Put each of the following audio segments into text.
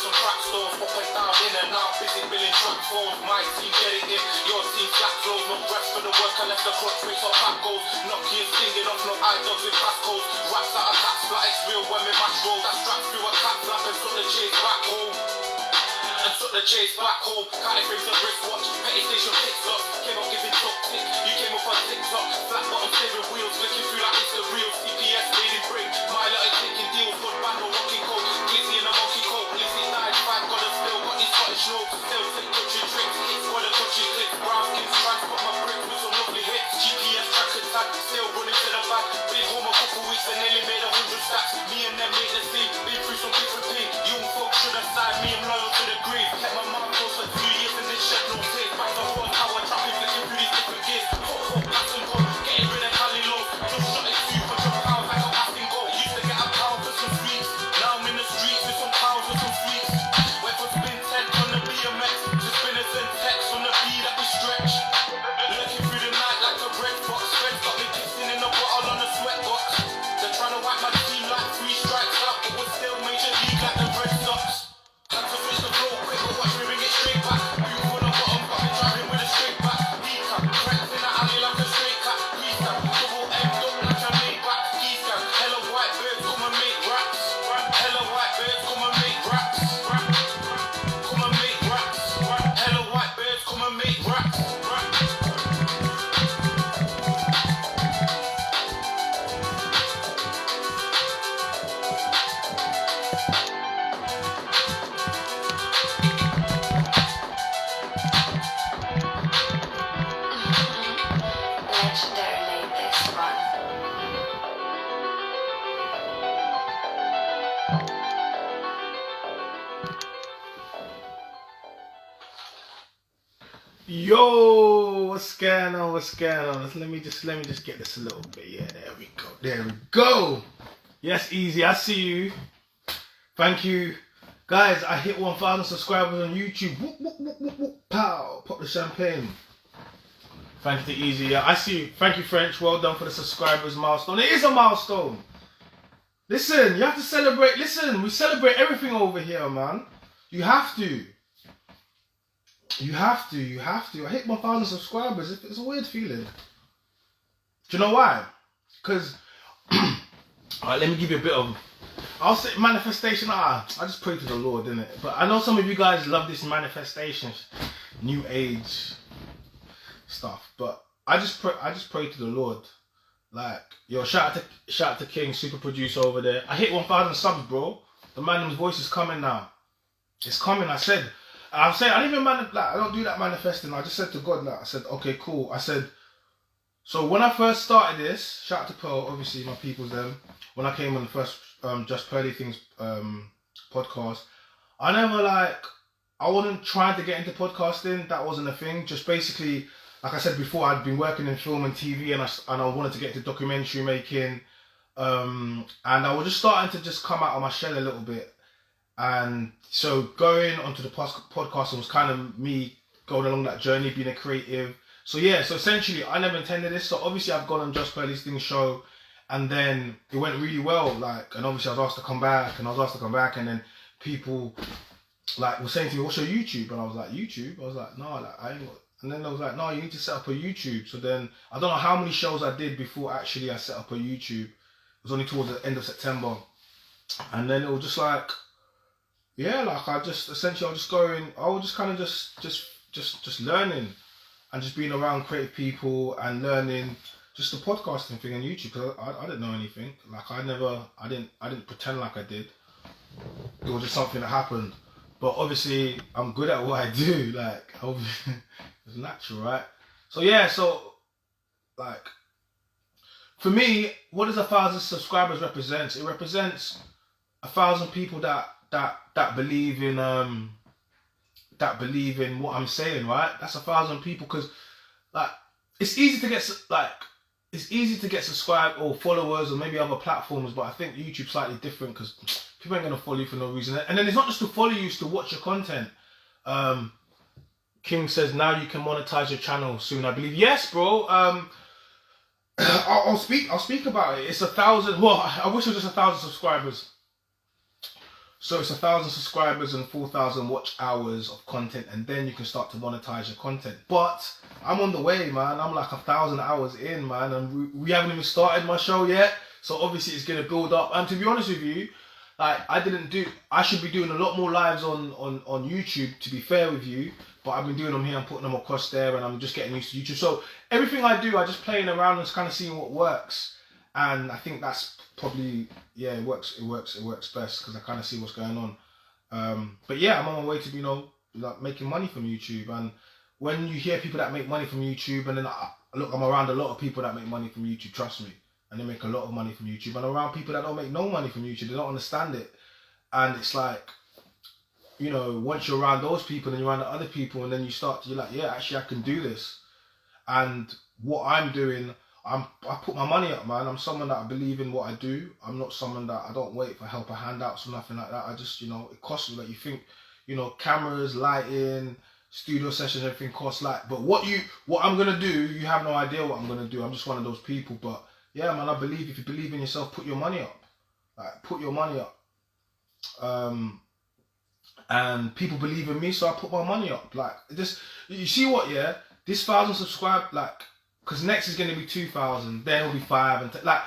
some crack stores, up and down, in and out, busy billing truck phones. My team get it in, your team flat clothes. No rest for the work unless the clock makes our back goes. Nokia stinging off, no eye dogs with passcodes. Raps out of taps, like it's real when we mash roll. That strap through a cap flap and took the chase back home. Can't face the wristwatch, petty station picks up. Came up giving top tick, you came up on TikTok. Flat bottom steering wheels, looking through like Insta reels. CPS made in break, my lot ain't taking deals. Good band no rocking coat, glizzy in a monkey coat. Lizzie 9-5, got a still, got these Scottish notes. Still take country tricks, hits for the country click. Brown skins, transport my bricks with some lovely hits. GPS tracker tag, still running to the back. Been home a couple weeks and nearly made 100 stacks. Me and them made the same, been through some different pain. Young folks should have signed me, I'm loyal to the grave. Kept my mom close for 2 years and this shed no taste. Back to home, power trapping, flicking through these different gears. Hot, gas and cold, getting rid of Cali lows. Just shot it £200 like a passing goal. Used to get a pound for some sweets. Now I'm in the streets with some pounds for some sweets. Went for spin 10 on the BMX. To spinners and text on the B that we stretch. Looking through the night like a red box. Feds got me pissing in the bottle on the sweat box. They're trying to wipe my team like 3 strikes out, but we're still major league like the Red Sox. Had to switch the flow quick, but watch me bring it straight back. You on the bottom, got me driving with a straight back. Decap, friends in the alley like a straight cat. Grease cap, double M, don't like a made back. Geese cap, hella white birds, come and make raps. Hella white birds, come and make raps. Come and make raps. Hella white birds, come and make raps. Legendary this one. Yo, what's going on? What's going on? Let me just get this a little bit. Yeah, there we go. There we go. Yes, easy. I see you. Thank you, guys. I hit 1,000 subscribers on YouTube. Whoop, whoop, whoop, whoop, whoop. Pow! Pop the champagne. Thank you to Easy. Yeah, I see you. Thank you, French. Well done for the subscribers milestone. It is a milestone. Listen, you have to celebrate. Listen, we celebrate everything over here, man. You have to. You have to. I hit 1,000 subscribers. It's a weird feeling. Do you know why? Because, alright, let me give you a bit of, I'll say manifestation. I just pray to the Lord, innit? But I know some of you guys love this manifestation, new age stuff. But I just pray to the Lord. Like, yo, shout out to King, super producer over there. I hit 1,000 subs, bro. The man's voice is coming now. It's coming. I said, I didn't even I don't do that manifesting. I just said to God, like, I said, okay, cool. I said, so when I first started this, shout out to Pearl, obviously my people's them. When I came on the first Just Pearly Things podcast, I wasn't trying to get into podcasting. That wasn't a thing. Just basically, like I said before, I'd been working in film and TV, and I wanted to get into documentary making, and I was just starting to just come out of my shell a little bit. And so going onto the podcast was kind of me going along that journey, being a creative. So yeah, so essentially I never intended this. So obviously I've gone on Just Pearly's Things show, and then it went really well. Like, and obviously I was asked to come back, and then people like were saying to me, "What's your YouTube?" And I was like, "YouTube?" I was like, "No, like I ain't got." And then I was like, "No, you need to set up a YouTube." So then I don't know how many shows I did before actually I set up a YouTube. It was only towards the end of September, and then it was just like, yeah, like I was just kind of just learning and just being around creative people and learning just the podcasting thing on YouTube, because I didn't know anything. Like I didn't pretend like I did. It was just something that happened. But obviously I'm good at what I do. Like obviously it's natural, right? So yeah, so like for me, what does 1,000 subscribers represent? It represents 1,000 people that believe in what I'm saying, right? That's 1,000 people, because like it's easy to get subscribed or followers or maybe other platforms, but I think YouTube's slightly different because people ain't gonna follow you for no reason. And then it's not just to follow you, it's to watch your content. King says now you can monetize your channel soon, I believe. Yes, bro. I'll speak about it. It's 1,000. Well, I wish it was just 1,000 subscribers. So it's 1,000 subscribers and 4,000 watch hours of content, and then you can start to monetize your content. But I'm on the way, man. I'm like 1,000 hours in, man, and we haven't even started my show yet. So obviously it's gonna build up. And to be honest with you, like I should be doing a lot more lives on YouTube, to be fair with you. But I've been doing them here and putting them across there, and I'm just getting used to YouTube. So everything I do, I just playing around and kind of seeing what works. And I think that's probably, yeah, it works best because I kind of see what's going on. But yeah, I'm on my way to, like making money from YouTube. And when you hear people that make money from YouTube, and then look, I'm around a lot of people that make money from YouTube, trust me, and they make a lot of money from YouTube. And around people that don't make no money from YouTube, they don't understand it. And it's like, once you're around those people and you're around the other people, and then you're like, yeah, actually I can do this. And what I'm doing, I put my money up, man. I'm someone that I believe in what I do. I'm not someone that I don't wait for help or handouts or nothing like that. I just, it costs me. Like, you think, cameras, lighting, studio sessions, everything costs like. But what I'm gonna do, you have no idea what I'm gonna do. I'm just one of those people. But yeah, man, I believe if you believe in yourself, put your money up. Like, put your money up. And people believe in me, so I put my money up. Like, this, you see what? Yeah, this 1,000 subscribe, like. Because next is going to be 2,000, then it'll be 5, and like.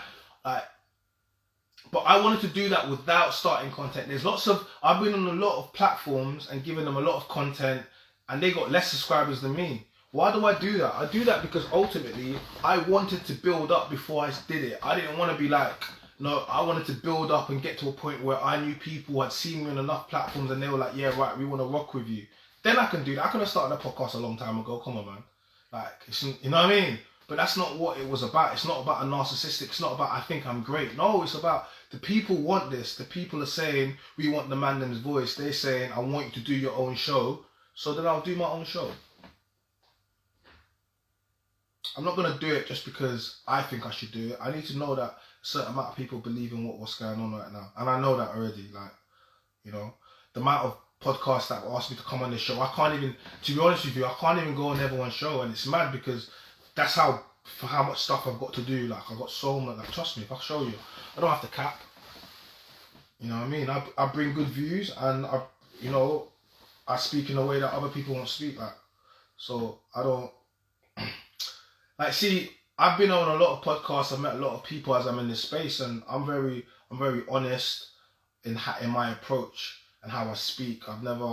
But I wanted to do that without starting content. I've been on a lot of platforms and given them a lot of content, and they got less subscribers than me. Why do I do that? I do that because ultimately I wanted to build up before I did it. I didn't want to be like, no, I wanted to build up and get to a point where I knew people had seen me on enough platforms and they were like, yeah, right, we want to rock with you. Then I can do that. I could have started a podcast a long time ago. Come on, man. Like, you know what I mean? But that's not what it was about. It's not about a narcissistic. It's not about I think I'm great. No, it's about the people want this. The people are saying, we want the Mandem's voice. They're saying, I want you to do your own show. So then I'll do my own show. I'm not going to do it just because I think I should do it. I need to know that a certain amount of people believe in what's going on right now. And I know that already. Like, the amount of podcasts that asked me to come on this show, I can't even, to be honest with you, I can't even go on everyone's show. And it's mad because that's how much stuff I've got to do. Like, I've got so much. Like, trust me, if I show you, I don't have to cap. You know what I mean? I bring good views, and I speak in a way that other people won't speak. Like, so I don't like. See, I've been on a lot of podcasts. I've met a lot of people as I'm in this space, and I'm very honest in my approach and how I speak. I've never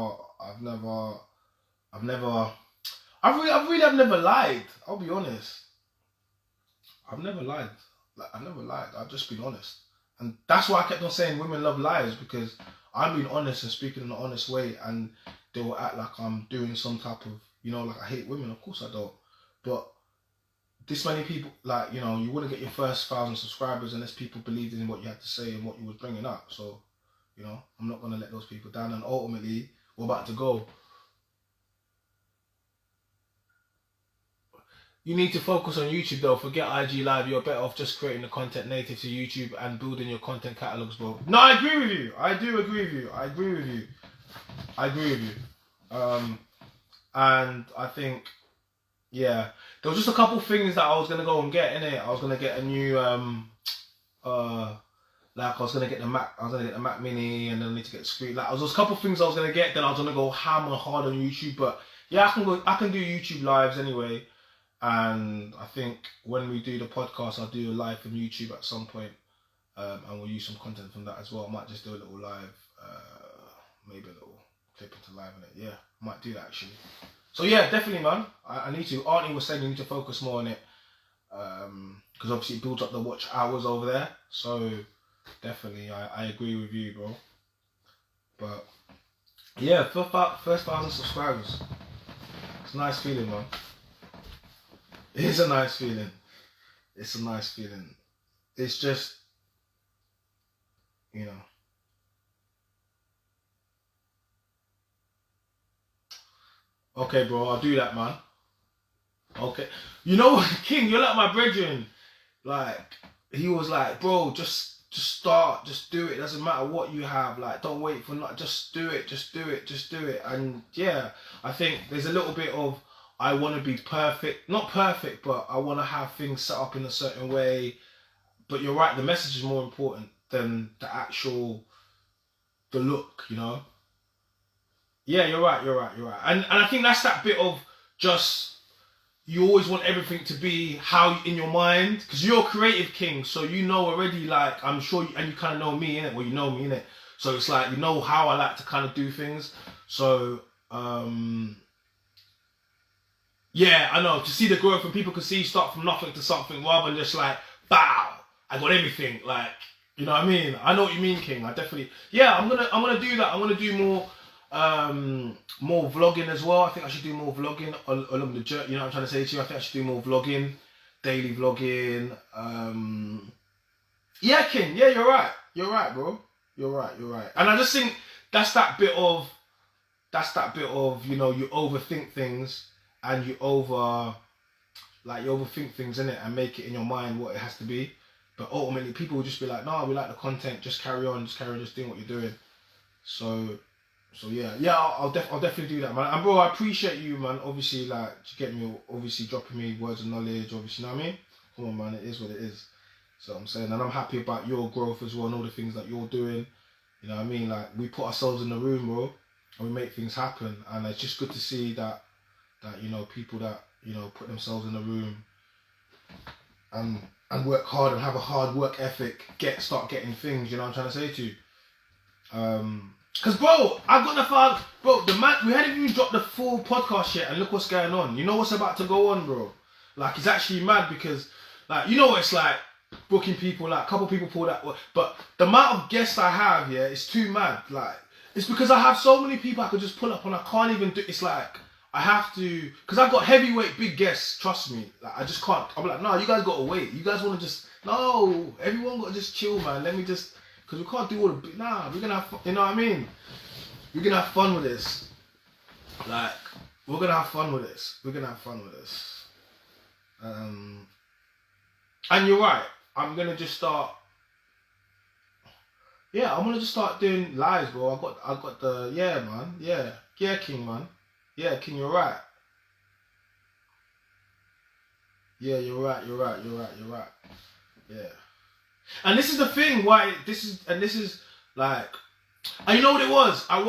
lied. I'll be honest. I've never lied. Like, I've never lied. I've just been honest. And that's why I kept on saying women love liars, because I'm being honest and speaking in an honest way, and they will act like I'm doing some type of, like I hate women. Of course I don't. But this many people, like, you wouldn't get your first 1,000 subscribers unless people believed in what you had to say and what you was bringing up. So, I'm not going to let those people down. And ultimately, we're about to go. You need to focus on YouTube though. Forget IG Live. You're better off just creating the content native to YouTube and building your content catalogs, bro. No, I agree with you. I do agree with you. I agree with you. And I think, yeah, there was just a couple things that I was gonna go and get in it. I was gonna get a new like I was gonna get the Mac Mini, and then I need to get the screen. Like, there was a couple things I was gonna get. Then I was gonna go hammer hard on YouTube. But yeah, I can do YouTube lives anyway. And I think when we do the podcast, I'll do a live from YouTube at some point, and we'll use some content from that as well. I might just do a little live, maybe a little clip into live in it. Yeah, I might do that actually. So yeah, definitely, man. I need to. Auntie was saying you need to focus more on it, because obviously it builds up the watch hours over there. So definitely, I agree with you, bro. But yeah, first 1,000 subscribers. It's a nice feeling, man. It's a nice feeling. It's a nice feeling. It's just, Okay, bro, I'll do that, man. Okay. You know what, King, you're like my brethren. Like, he was like, bro, just start, just do it. Doesn't matter what you have. Like, don't wait for not. Just do it. Just do it. And yeah, I think there's a little bit of, I want to be perfect. Not perfect, but I want to have things set up in a certain way. But you're right, the message is more important than the actual the look, you know. Yeah, you're right. And I think that's that bit of just, you always want everything to be how in your mind, because you're a creative king, so you know already, like, I'm sure, and you kind of know me, innit? Well, you know me, innit? So it's like, you know how I like to kind of do things. So, yeah, I know, to see the growth, and people can see you start from nothing to something, rather than just like, bow, I got everything, like, you know what I mean? I know what you mean, King. I definitely, yeah, I'm gonna do that. I'm gonna do more vlogging as well. I think I should do more vlogging along the journey. You know what I'm trying to say to you? I think I should do more vlogging, daily vlogging. Yeah, King. Yeah, you're right. You're right, bro. You're right. And I just think that's that bit of, you know, you overthink things, and you overthink things, innit, and make it in your mind what it has to be. But ultimately, people will just be like, "No, we like the content. Just carry on. Just doing what you're doing." So yeah, I'll definitely do that, man. And bro, I appreciate you, man. Obviously, like, you get me, obviously dropping me words of knowledge. Obviously, you know what I mean? Come on, man. It is what it is. So I'm saying, and I'm happy about your growth as well, and all the things that you're doing. You know what I mean? Like, we put ourselves in the room, bro, and we make things happen. And it's just good to see that you know, people that, you know, put themselves in the room and work hard and have a hard work ethic, start getting things, you know what I'm trying to say to you. Cause bro, I got the file, bro, the man, we hadn't even dropped the full podcast yet, and look what's going on. You know what's about to go on, bro? Like, it's actually mad, because, like, you know what it's like, booking people, like, a couple people pull that, but the amount of guests I have, yeah, it's too mad. Like, it's because I have so many people I could just pull up, and I can't even do, it's like, I have to, because I've got heavyweight big guests, trust me. Like, I just can't. I'm like, no, you guys got to wait. You guys want to just, no, everyone got to just chill, man. Let me just, because we can't do all the, nah, we're going to have fun, you know what I mean? We're going to have fun with this. Like, we're going to have fun with this. And you're right. I'm going to just start, yeah, I'm going to just start doing lives, bro. I got the, yeah, man. Yeah, King, man. Yeah, King, you're right. Yeah, you're right. Yeah. And this is the thing, why this is like, and you know what it was? I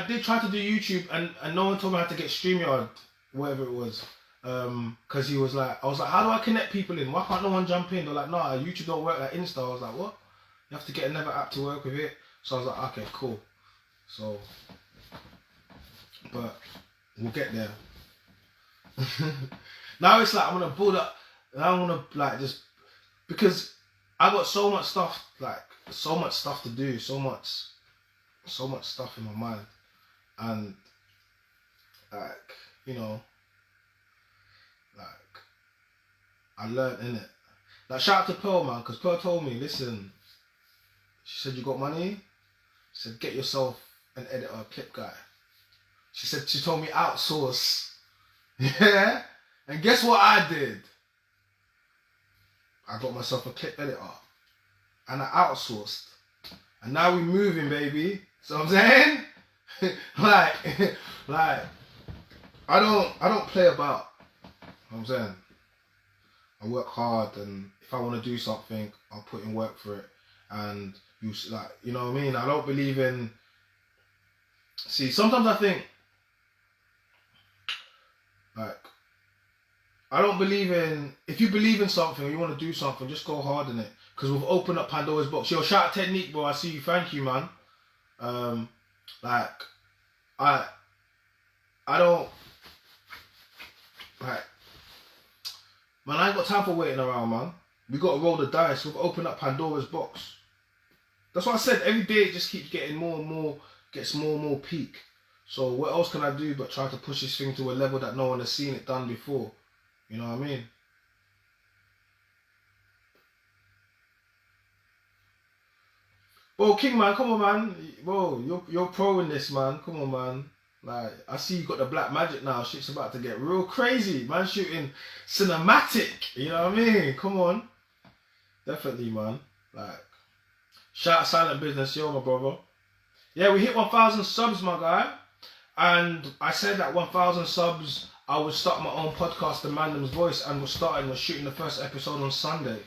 did try to do YouTube, and no one told me how to get StreamYard, whatever it was. Cause I was like, how do I connect people in? Why can't no one jump in? They're like, nah, YouTube don't work like Insta. I was like, what? You have to get another app to work with it. So I was like, okay, cool. So, but we'll get there. Now it's like, I'm gonna build up, and I wanna, like, just, because I got so much stuff, like, so much stuff to do, so much stuff in my mind, and, like, you know, like, I learned in it. Like, shout out to Pearl, man, because Pearl told me, listen, she said, you got money? She said, get yourself an editor, a clip guy. She told me outsource. Yeah? And guess what I did? I got myself a clip editor. And I outsourced. And now we moving, baby. So I'm saying? like, I don't play about. You know what I'm saying? I work hard, and if I want to do something, I'll put in work for it. And you know what I mean? I don't believe in, see, sometimes I think, like, I don't believe in, if you believe in something or you want to do something, just go hard in it. Because we've opened up Pandora's box. Yo, shout out Technique, bro. I see you. Thank you, man. Like, I don't, like, man, I ain't got time for waiting around, man. We got to roll the dice. We've opened up Pandora's box. That's what I said. Every day it just keeps getting more and more, gets more and more peak. So what else can I do but try to push this thing to a level that no one has seen it done before? You know what I mean? Bro, King, man, come on, man. Bro, you're pro in this, man. Come on, man. Like, I see you got the black magic now. Shit's about to get real crazy. Man shooting cinematic. You know what I mean? Come on. Definitely, man. Like, shout out Silent Business, yo, my brother. Yeah, we hit 1,000 subs, my guy. And I said that 1,000 subs, I would start my own podcast, The Mynameischyna Voice, and we're shooting the first episode on Sunday.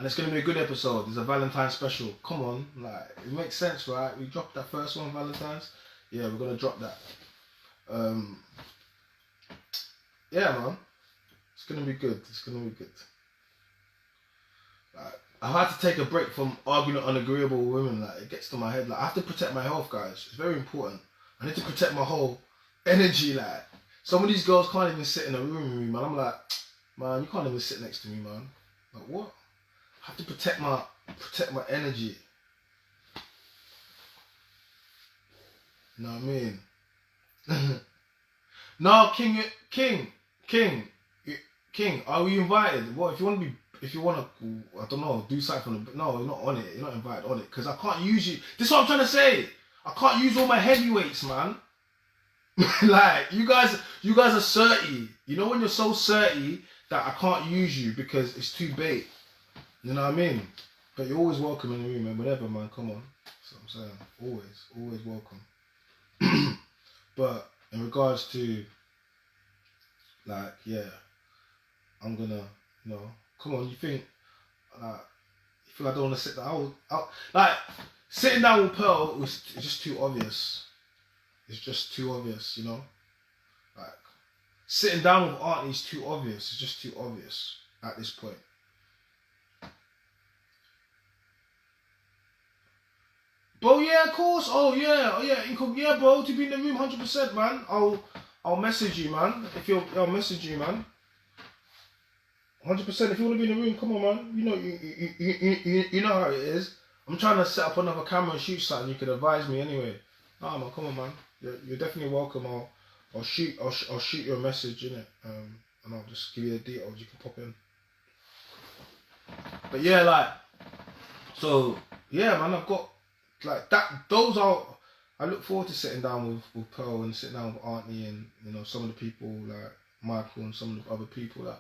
And it's going to be a good episode. There's a Valentine's special. Come on. Like, it makes sense, right? We dropped that first one, Valentine's. Yeah, we're going to drop that. Yeah, man. It's going to be good. It's going to be good. Like, I've had to take a break from arguing with unagreeable women. Like, it gets to my head. Like, I have to protect my health, guys. It's very important. I need to protect my whole energy. Like, some of these girls can't even sit in a room with me, man. I'm like, man, you can't even sit next to me, man. Like, what? I have to protect my energy. You know what I mean? No, King, are we invited? What if you want to be? If you want to, I don't know, do something. No, you're not on it. You're not invited on it because I can't use you. This is what I'm trying to say. I can't use all my heavyweights, man. Like you guys are certy. You know when you're so certy that I can't use you because it's too bait. You know what I mean? But you're always welcome in the room, man. Whatever, man. Come on. That's what I'm saying. Always welcome. But in regards to, like, yeah, I'm gonna, you know, come on. You think I don't want to sit down? Like sitting down with Pearl it's just too obvious. It's just too obvious, you know. Like sitting down with Auntie is too obvious. It's just too obvious at this point. Bro, yeah, of course. Oh yeah, yeah, bro. To be in the room, 100%, man. I'll message you, man. I'll message you, man. 100%. If you want to be in the room, come on, man. You know, you know how it is. I'm trying to set up another camera and shoot something. You could advise me anyway. Nah, man, come on, man. You're definitely welcome. I'll shoot you a message, innit? And I'll just give you the details. You can pop in. But yeah, like, so yeah, man. I've got like that. Those are. I look forward to sitting down with Pearl and sitting down with Auntie and you know some of the people like Michael and some of the other people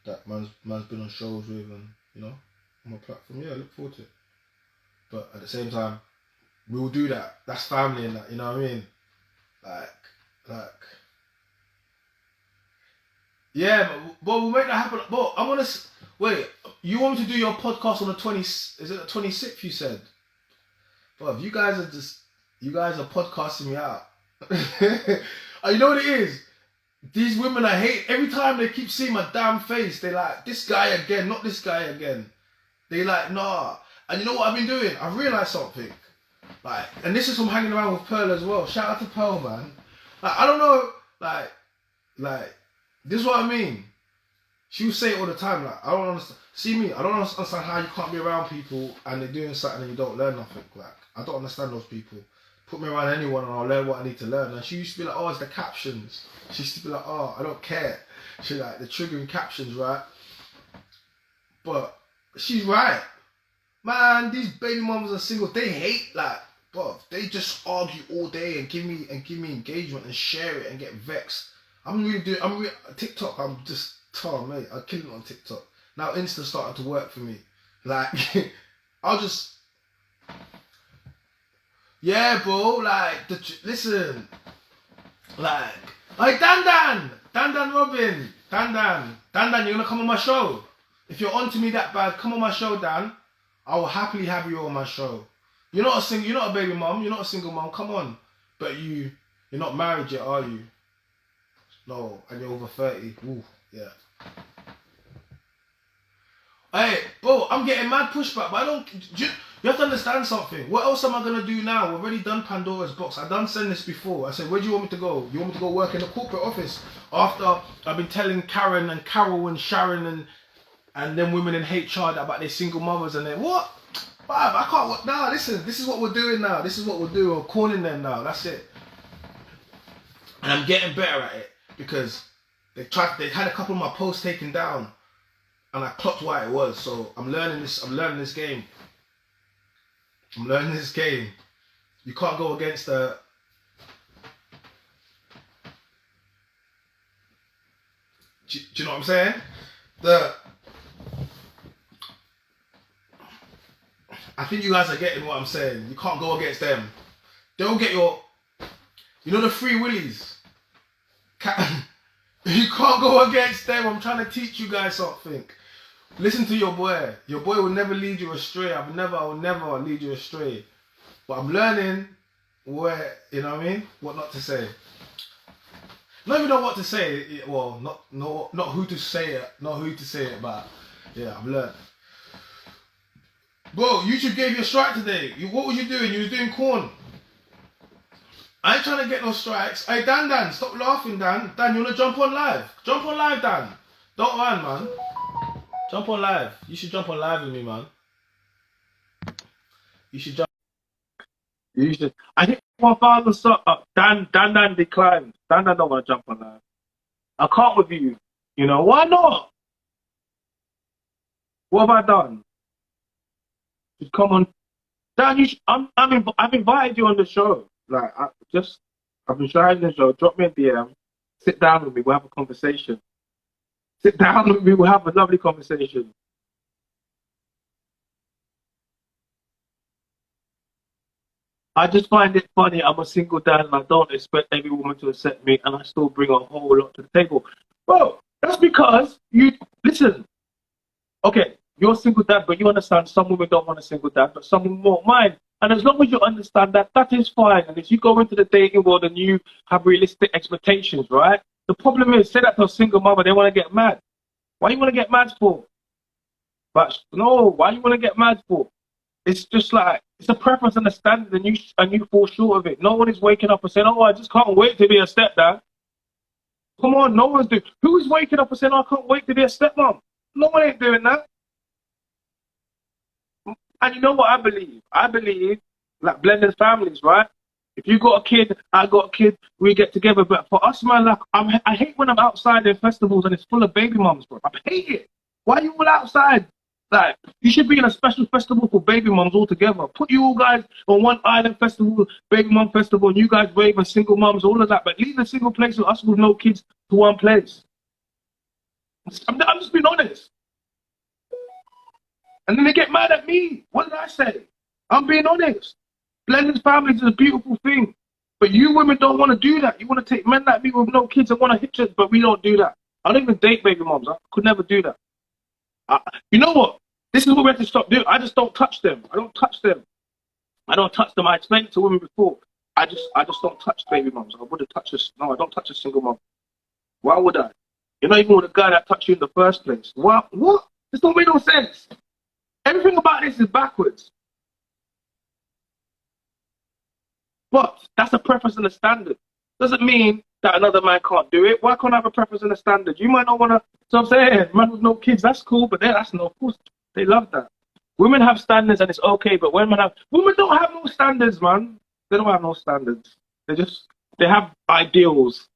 that man's been on shows with and you know on my platform. Yeah, I look forward to it. But at the same time, we will do that. That's family and that. You know what I mean? Like. Yeah, but we'll make that happen. But I want to wait. You want me to do your podcast on the 20th? Is it the 26th? You said. But you guys are podcasting me out. You know what it is? These women I hate. Every time they keep seeing my damn face, they like this guy again, not this guy again. They like nah. And you know what I've been doing? I've realised something. Like, and this is from hanging around with Pearl as well. Shout out to Pearl, man. Like, I don't know. Like. This is what I mean. She will say it all the time. Like, I don't understand. See me, I don't understand how you can't be around people and they're doing something and you don't learn nothing. Like, I don't understand those people. Put me around anyone and I'll learn what I need to learn. And she used to be like, oh, it's the captions. She used to be like, oh, I don't care. She like, the triggering captions, right? But she's right. Man, these baby mamas are single. They hate, like, bro, they just argue all day and give me engagement and share it and get vexed. TikTok, I'm just, mate, I kill it on TikTok. Now Insta started to work for me. Like, I'll just, yeah, bro, like, listen, like, hey, Dan Robin, Dan, you're gonna come on my show? If you're onto me that bad, come on my show, Dan. I will happily have you on my show. You're not a baby mom, you're not a single mom, come on. But you're not married yet, are you? No, and you're over 30. Ooh, yeah. Hey, bro, I'm getting mad pushback, but you have to understand something. What else am I going to do now? We've already done Pandora's box. I've done send this before. I said, where do you want me to go? You want me to go work in the corporate office? After I've been telling Karen and Carol and Sharon and them women in HR about their single mothers and then what? I can't work. Nah, listen, this is what we're doing now. This is what we're doing. We're calling them now. That's it. And I'm getting better at it. Because they had a couple of my posts taken down and I clocked what it was. So I'm learning this game. You can't go against the do you know what I'm saying? I think you guys are getting what I'm saying. You can't go against them. Don't get the Free Willies. You can't go against them. I'm trying to teach you guys something. Listen to your boy. Your boy will never lead you astray. I will never lead you astray. But I'm learning where, you know what I mean? What not to say. Not even know what to say. Well, not who to say it. Not who to say it about. Yeah, I've learned. Bro, YouTube gave you a strike today. What was you doing? You was doing corn. I ain't trying to get no strikes. Hey, Dan, stop laughing, Dan. Dan, you want to jump on live? Jump on live, Dan. Don't run, man. Jump on live. You should jump on live with me, man. You should jump. You should. I think 1,000 subs. Dan declined. Dan don't want to jump on live. I can't with you. You know, why not? What have I done? Come on. Dan, I've invited you on the show. Like, I've been trying the show. Drop me a DM. Sit down with me. We'll have a conversation. Sit down with me. We'll have a lovely conversation. I just find it funny. I'm a single dad and I don't expect every woman to accept me, and I still bring a whole lot to the table. Well, that's because listen. Okay, you're a single dad, but you understand some women don't want a single dad, but some women won't mind. And as long as you understand that, that is fine. And if you go into the dating world and you have realistic expectations, right? The problem is, say that to a single mother, they want to get mad. Why you want to get mad for? But no, why you want to get mad for? It's just like, it's a preference and a standard, and you fall short of it. No one is waking up and saying, oh, I just can't wait to be a stepdad. Come on, no one's doing. Who is waking up and saying, oh, I can't wait to be a stepmom? No one ain't doing that. And you know what I believe? I believe, like, blending families, right? If you got a kid, I got a kid, we get together. But for us, man, like, I hate when I'm outside in festivals and it's full of baby mums, bro. I hate it. Why are you all outside? Like, you should be in a special festival for baby mums all together. Put you all guys on one island festival, baby mum festival, and you guys wave and single mums, all of that. But leave the single place with us with no kids to one place. I'm just being honest. And then they get mad at me. What did I say? I'm being honest. Blended families is a beautiful thing. But you women don't want to do that. You want to take men like me with no kids and want to hit you, but we don't do that. I don't even date baby moms. I could never do that. You know what? This is what we have to stop doing. I just don't touch them. I don't touch them. I don't touch them. I explained it to women before. I just don't touch baby moms. I wouldn't touch a. No, I don't touch a single mom. Why would I? You're not even with a guy that touched you in the first place. What? This don't make no sense. Everything about this is backwards. But that's a preference and a standard. Doesn't mean that another man can't do it. Why can't I have a preference and a standard? You might not want to. So I'm saying, man with no kids, that's cool, but that's no, of course, they love that. Women have standards and it's okay, but women don't have no standards, man. They don't have no standards. They have ideals,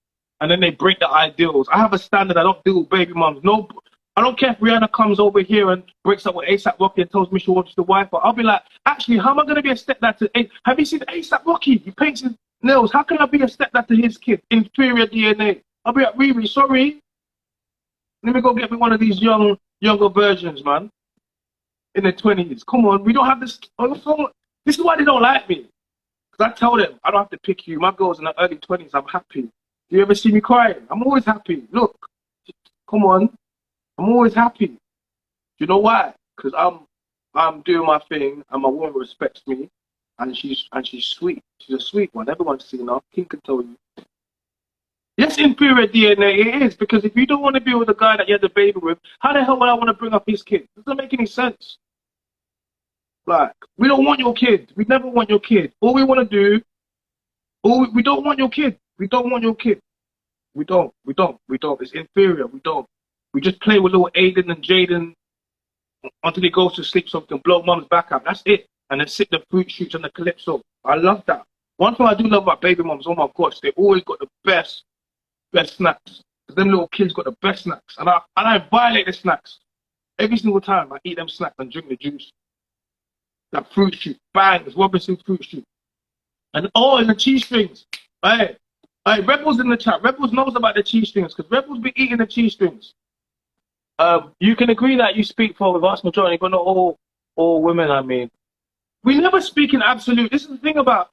and then they break the ideals. I have a standard. I don't deal with baby moms. No, I don't care if Rihanna comes over here and breaks up with A$AP Rocky and tells me she wants the wife. But I'll be like, actually, how am I going to be a stepdad to A$AP? Have you seen A$AP Rocky? He paints his nails. How can I be a stepdad to his kid? Inferior DNA. I'll be like, Riri, sorry. Let me go get me one of these younger versions, man. In their 20s. Come on, we don't have this. This is why they don't like me. Because I tell them, I don't have to pick you. My girl's in her early 20s. I'm happy. Do you ever see me crying? I'm always happy. Look, come on. I'm always happy. You know why? Because I'm doing my thing, and my woman respects me, and she's sweet. She's a sweet one. Everyone's seen her. King can tell you. Yes, inferior DNA it is, because if you don't want to be with a guy that you had the baby with, how the hell would I want to bring up his kid? It doesn't make any sense. Like, we don't want your kid. We never want your kid. All we want to do, we don't want your kid. We don't want your kid. We don't. It's inferior. We don't. We just play with little Aiden and Jaden until he goes to sleep so we can blow mum's back up. That's it. And then sit the fruit shoots and the calypso. I love that. One thing I do love about baby mums, oh my gosh, they always got the best snacks. Because them little kids got the best snacks. And I violate the snacks. Every single time I eat them snacks and drink the juice. That fruit shoot, bangs, Robinson fruit shoot. And in the cheese strings. Hey, Rebels in the chat. Rebels knows about the cheese strings because Rebels be eating the cheese strings. You can agree that you speak for the vast majority, but not all women, I mean. We never speak in absolute. This is the thing about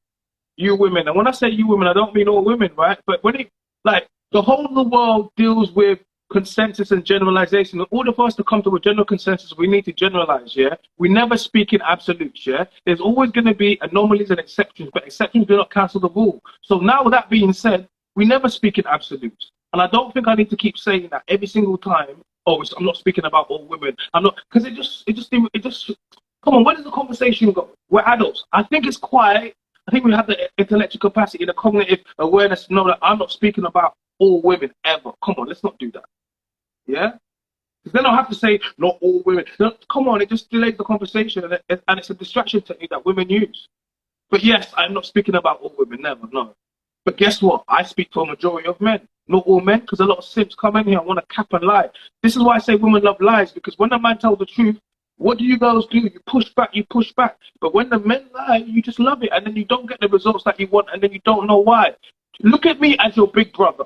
you women. And when I say you women, I don't mean all women, right? But when the whole of the world deals with consensus and generalization. In order for us to come to a general consensus, we need to generalize, yeah? We never speak in absolutes, yeah? There's always going to be anomalies and exceptions, but exceptions do not cancel the rule. So now with that being said, we never speak in absolutes. And I don't think I need to keep saying that every single time. Oh, I'm not speaking about all women. I'm not, because it just, come on, where does the conversation go? We're adults. I think it's quiet. I think we have the intellectual capacity, the cognitive awareness to know that I'm not speaking about all women ever. Come on, let's not do that. Yeah? Because then I'll have to say, not all women. No, come on, it just delays the conversation, and it's a distraction technique that women use. But yes, I'm not speaking about all women, never, no. But guess what? I speak for a majority of men. Not all men, because a lot of simps come in here and want to cap and lie. This is why I say women love lies, because when a man tells the truth, what do you girls do? You push back, you push back. But when the men lie, you just love it, and then you don't get the results that you want, and then you don't know why. Look at me as your big brother,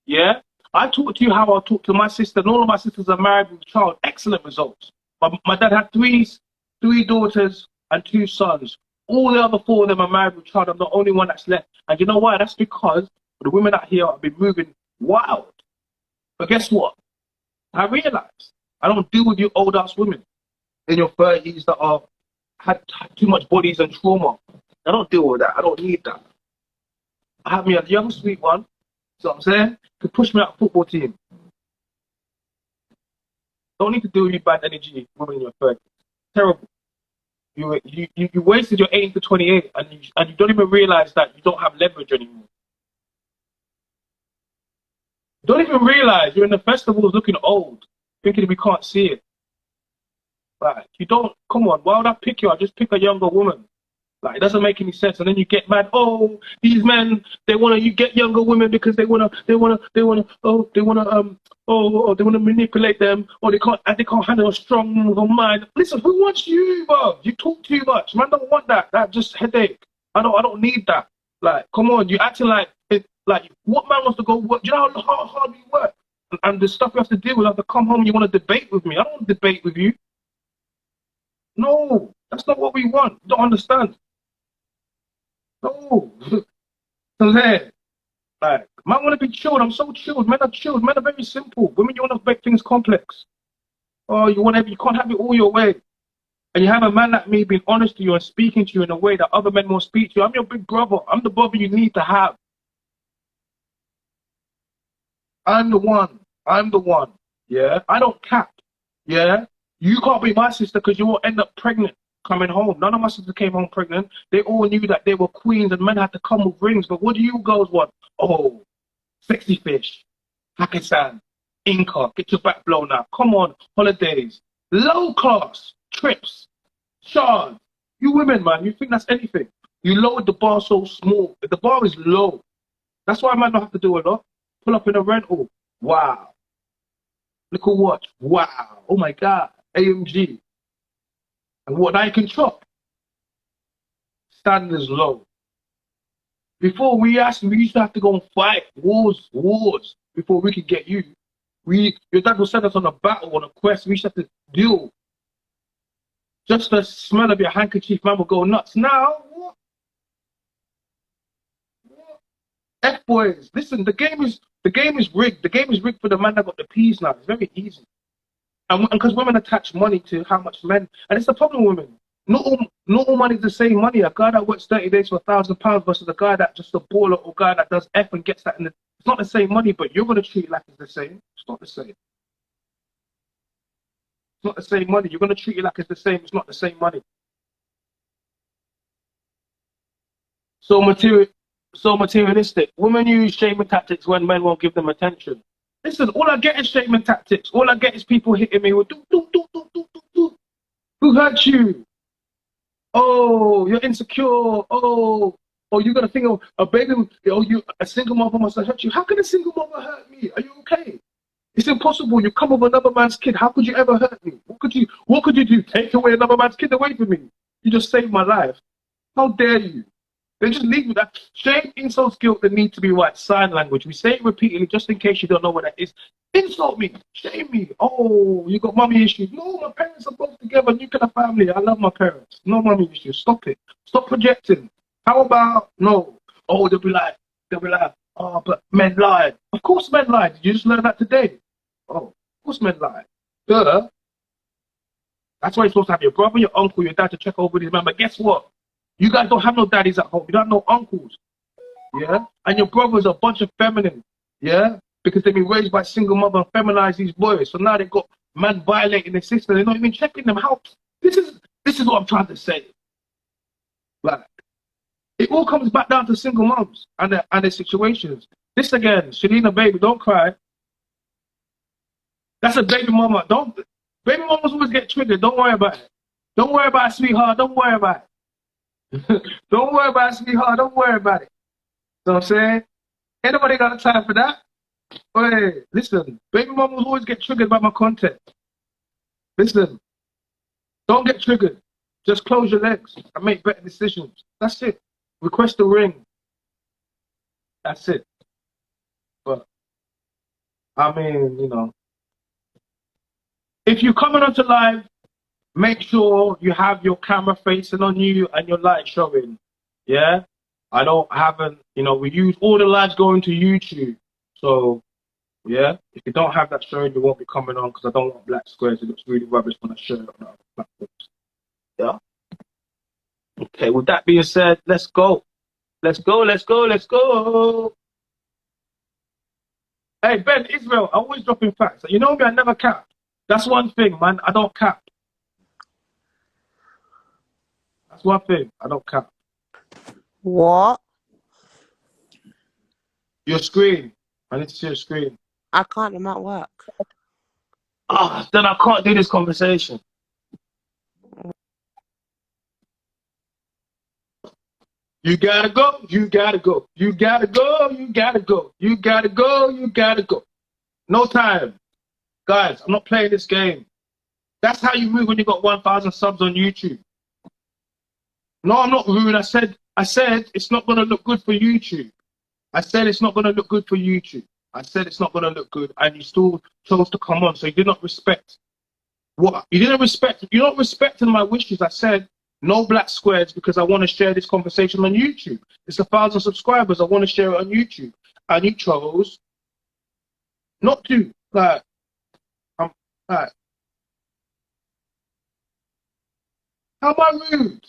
yeah? I talk to you how I talk to my sister, and all of my sisters are married with a child. Excellent results. My dad had three daughters and 2 sons. All the other 4 of them are married with a child. I'm the only one that's left. And you know why? That's because the women out here have been moving wild. But guess what? I realized I don't deal with you old ass women in your 30s that are had too much bodies and trauma. I don't deal with that. I don't need that. I have me a young sweet one. So I'm saying, could push me out of football team. Don't need to deal with you bad energy women in your 30s. Terrible. You wasted your 18 to 28 and you don't even realize that you don't have leverage anymore. Don't even realize you're in the festivals looking old, thinking we can't see it. Like, you don't, come on, why would I pick you? I just pick a younger woman. Like, it doesn't make any sense. And then you get mad, oh, these men, you get younger women because they wanna manipulate them, or they can't handle a strong mind. Listen, who wants you, bro? You talk too much. Man, don't want that. That just headache. I don't need that. Like, come on, you acting like what man wants to go work? Do you know how hard we work? And the stuff you have to deal with, I have to come home and you want to debate with me. I don't want to debate with you. No, that's not what we want. You don't understand. No. So there, like, man want to be chilled. I'm so chilled. Men are chilled. Men are very simple. Women, you want to make things complex. Oh, you can't have it all your way. And you have a man like me being honest to you and speaking to you in a way that other men won't speak to you. I'm your big brother. I'm the brother you need to have. I'm the one. I'm the one. Yeah? I don't cap. Yeah? You can't be my sister because you will end up pregnant coming home. None of my sisters came home pregnant. They all knew that they were queens and men had to come with rings. But what do you girls want? Oh, sexy fish, Pakistan, Inca, get your back blown out. Come on, holidays, low class, trips, shards. You women, man, you think that's anything. You lowered the bar so small. The bar is low. That's why I might not have to do a lot. Pull up in a rental. Wow. Little watch. Wow. Oh my God. AMG. And what I can chop. Standards low. Before we used to have to go and fight wars before we could get you. Your dad would send us on a battle, on a quest. We used to have to deal. Just the smell of your handkerchief, man, would go nuts. Now, what? F-boys, listen, the game is rigged. The game is rigged for the man that got the peas now. It's very easy. And because women attach money to how much men, and it's the problem with women. Not all money is the same money. A guy that works 30 days for £1,000 versus a guy that just a baller or guy that does F and gets that. It's not the same money, but you're going to treat it like it's the same. It's not the same. It's not the same money. You're going to treat it like it's the same. It's not the same money. So materialistic. Women use shaming tactics when men won't give them attention. Listen, all I get is shaming tactics. All I get is people hitting me with do. Who hurt you? Oh, you're insecure. Oh, you're gonna think of a baby. Oh, a single mother must have hurt you. How can a single mother hurt me? Are you okay? It's impossible. You come with another man's kid. How could you ever hurt me? What could you do? Take away another man's kid away from me? You just saved my life. How dare you? They just leave with that. Shame, insults, guilt, the need to be right. Sign language. We say it repeatedly just in case you don't know what that is. Insult me. Shame me. Oh, you got mommy issues. No, my parents are both together. Nuclear family. I love my parents. No mommy issues. Stop it. Stop projecting. How about no? Oh, they'll be like, oh, but men lie. Of course men lie. Did you just learn that today? Oh, of course men lie. Duh. That's why you're supposed to have your brother, your uncle, your dad to check over these men. But guess what? You guys don't have no daddies at home. You don't have no uncles. Yeah? And your brothers are a bunch of feminine. Yeah? Because they've been raised by single mother and feminized these boys. So now they've got man violating their sister. They're not even checking them. How? This is what I'm trying to say. Like, it all comes back down to single moms and their situations. This again, Shalina, baby, don't cry. That's a baby mama. Baby mamas always get triggered. Don't worry about it. Don't worry about it, sweetheart. Don't worry about it. Don't worry about it, sweetheart. Don't worry about it. You know what I'm saying? Ain't nobody got time for that. Hey, listen, baby mamas always get triggered by my content. Listen, don't get triggered. Just close your legs and make better decisions. That's it. Request a ring. That's it. But, I mean, you know, if you're coming onto live, make sure you have your camera facing on you and your light showing. Yeah? You know, we use all the lights going to YouTube. So, yeah, if you don't have that showing, you won't be coming on because I don't want black squares. It looks really rubbish when I show it on other platforms. Yeah? Okay, with that being said, let's go. Let's go, let's go, let's go. Hey, Ben, Israel, I always dropping facts. You know me, I never cap. That's one thing, man. I don't cap. That's one thing. I don't cap. What? Your screen. I need to see your screen. I can't. I'm at work. Ah, then I can't do this conversation. You gotta go. You gotta go. You gotta go. You gotta go. You gotta go. You gotta go. No time. Guys, I'm not playing this game. That's how you move when you got 1,000 subs on YouTube. No, I'm not rude. I said it's not gonna look good for YouTube. I said it's not gonna look good for YouTube. I said it's not gonna look good, and you still chose to come on. So you did not respect what you didn't respect. You're not respecting my wishes. I said no black squares because I want to share this conversation on YouTube. It's 1,000 subscribers. I want to share it on YouTube, and you chose not to. Like, like, how am I rude?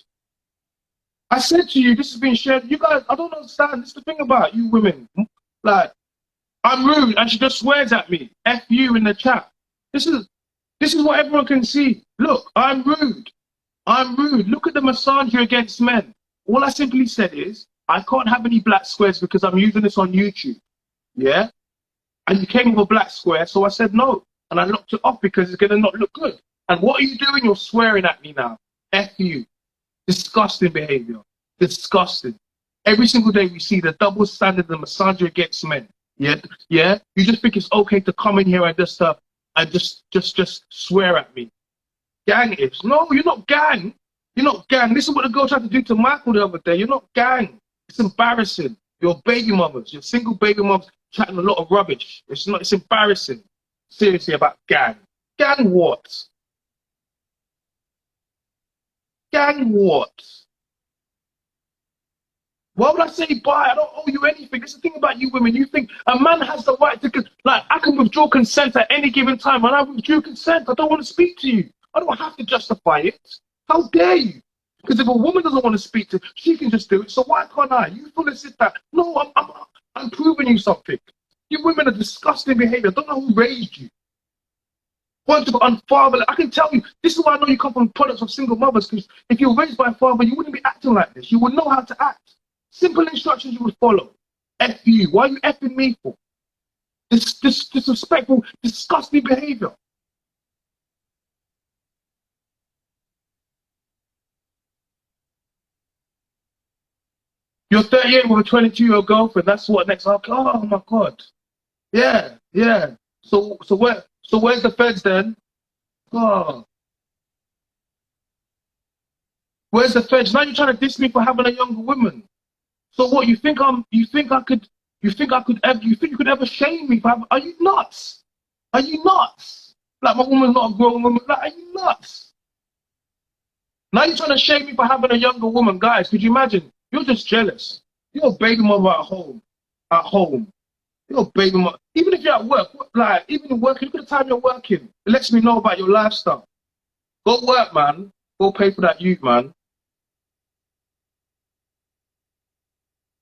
I said to you, this has been shared. You guys, I don't understand. This is the thing about you women. Like, I'm rude, and she just swears at me. F you in the chat. This is what everyone can see. Look, I'm rude. I'm rude. Look at the misogyny against men. All I simply said is, I can't have any black squares because I'm using this on YouTube. Yeah? And you came with a black square, so I said no. And I locked it off because it's going to not look good. And what are you doing? You're swearing at me now. F you. Disgusting behavior. Disgusting. Every single day we see the double standard, the misogyny against men. Yeah? Yeah? You just think it's okay to come in here and just swear at me. Gang is. No, you're not gang. You're not gang. This is what the girl tried to do to Michael the other day. You're not gang. It's embarrassing. You're baby mothers. You're single baby moms chatting a lot of rubbish. It's embarrassing. Seriously, about gang. Gang what? Gang what? Why would I say bye? I don't owe you anything. It's the thing about you women. You think a man has the right to, like, I can withdraw consent at any given time. When I withdraw consent, I don't want to speak to you. I don't have to justify it. How dare you? Because if a woman doesn't want to speak to, she can just do it. So why can't I? You fully sit that. No, I'm proving you something. You women are disgusting behavior. I don't know who raised you. Want to unfather. I can tell you, this is why I know you come from products of single mothers, because if you're raised by a father, you wouldn't be acting like this. You would know how to act. Simple instructions you would follow. F you. Why are you effing me for? This disrespectful, disgusting behavior. You're 38 with a 22-year-old girlfriend. That's what next. Oh my God. Yeah, yeah. So where's the feds then? Oh. Where's the feds? Now you're trying to diss me for having a younger woman. So what? You think you could ever shame me for having, are you nuts? Are you nuts? Like, my woman's not a grown woman. Like, are you nuts? Now you're trying to shame me for having a younger woman. Guys, could you imagine? You're just jealous. You're a baby mother at home. At home. Your baby mom. Even if you're at work, like even working, look at the time you're working. It lets me know about your lifestyle. Go work, man. Go pay for that youth, man.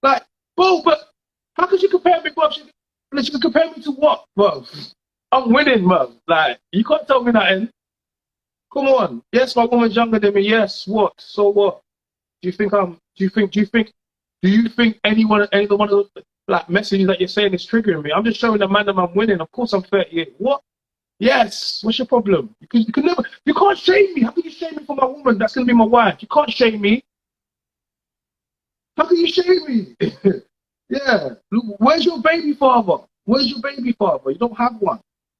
Like, bro, but how could you compare me, bro? She can compare me to what, bro? I'm winning, man. Like, you can't tell me nothing. Come on. Yes, my woman's younger than me. Yes, what? So what? Do you think any one of those like messages that you're saying is triggering me? I'm just showing the man that I'm winning. Of course I'm 38. What? Yes. What's your problem? You can never, you can't shame me. How can you shame me for my woman? That's gonna be my wife. You can't shame me. How can you shame me? Yeah. Where's your baby father? Where's your baby father? You don't have one.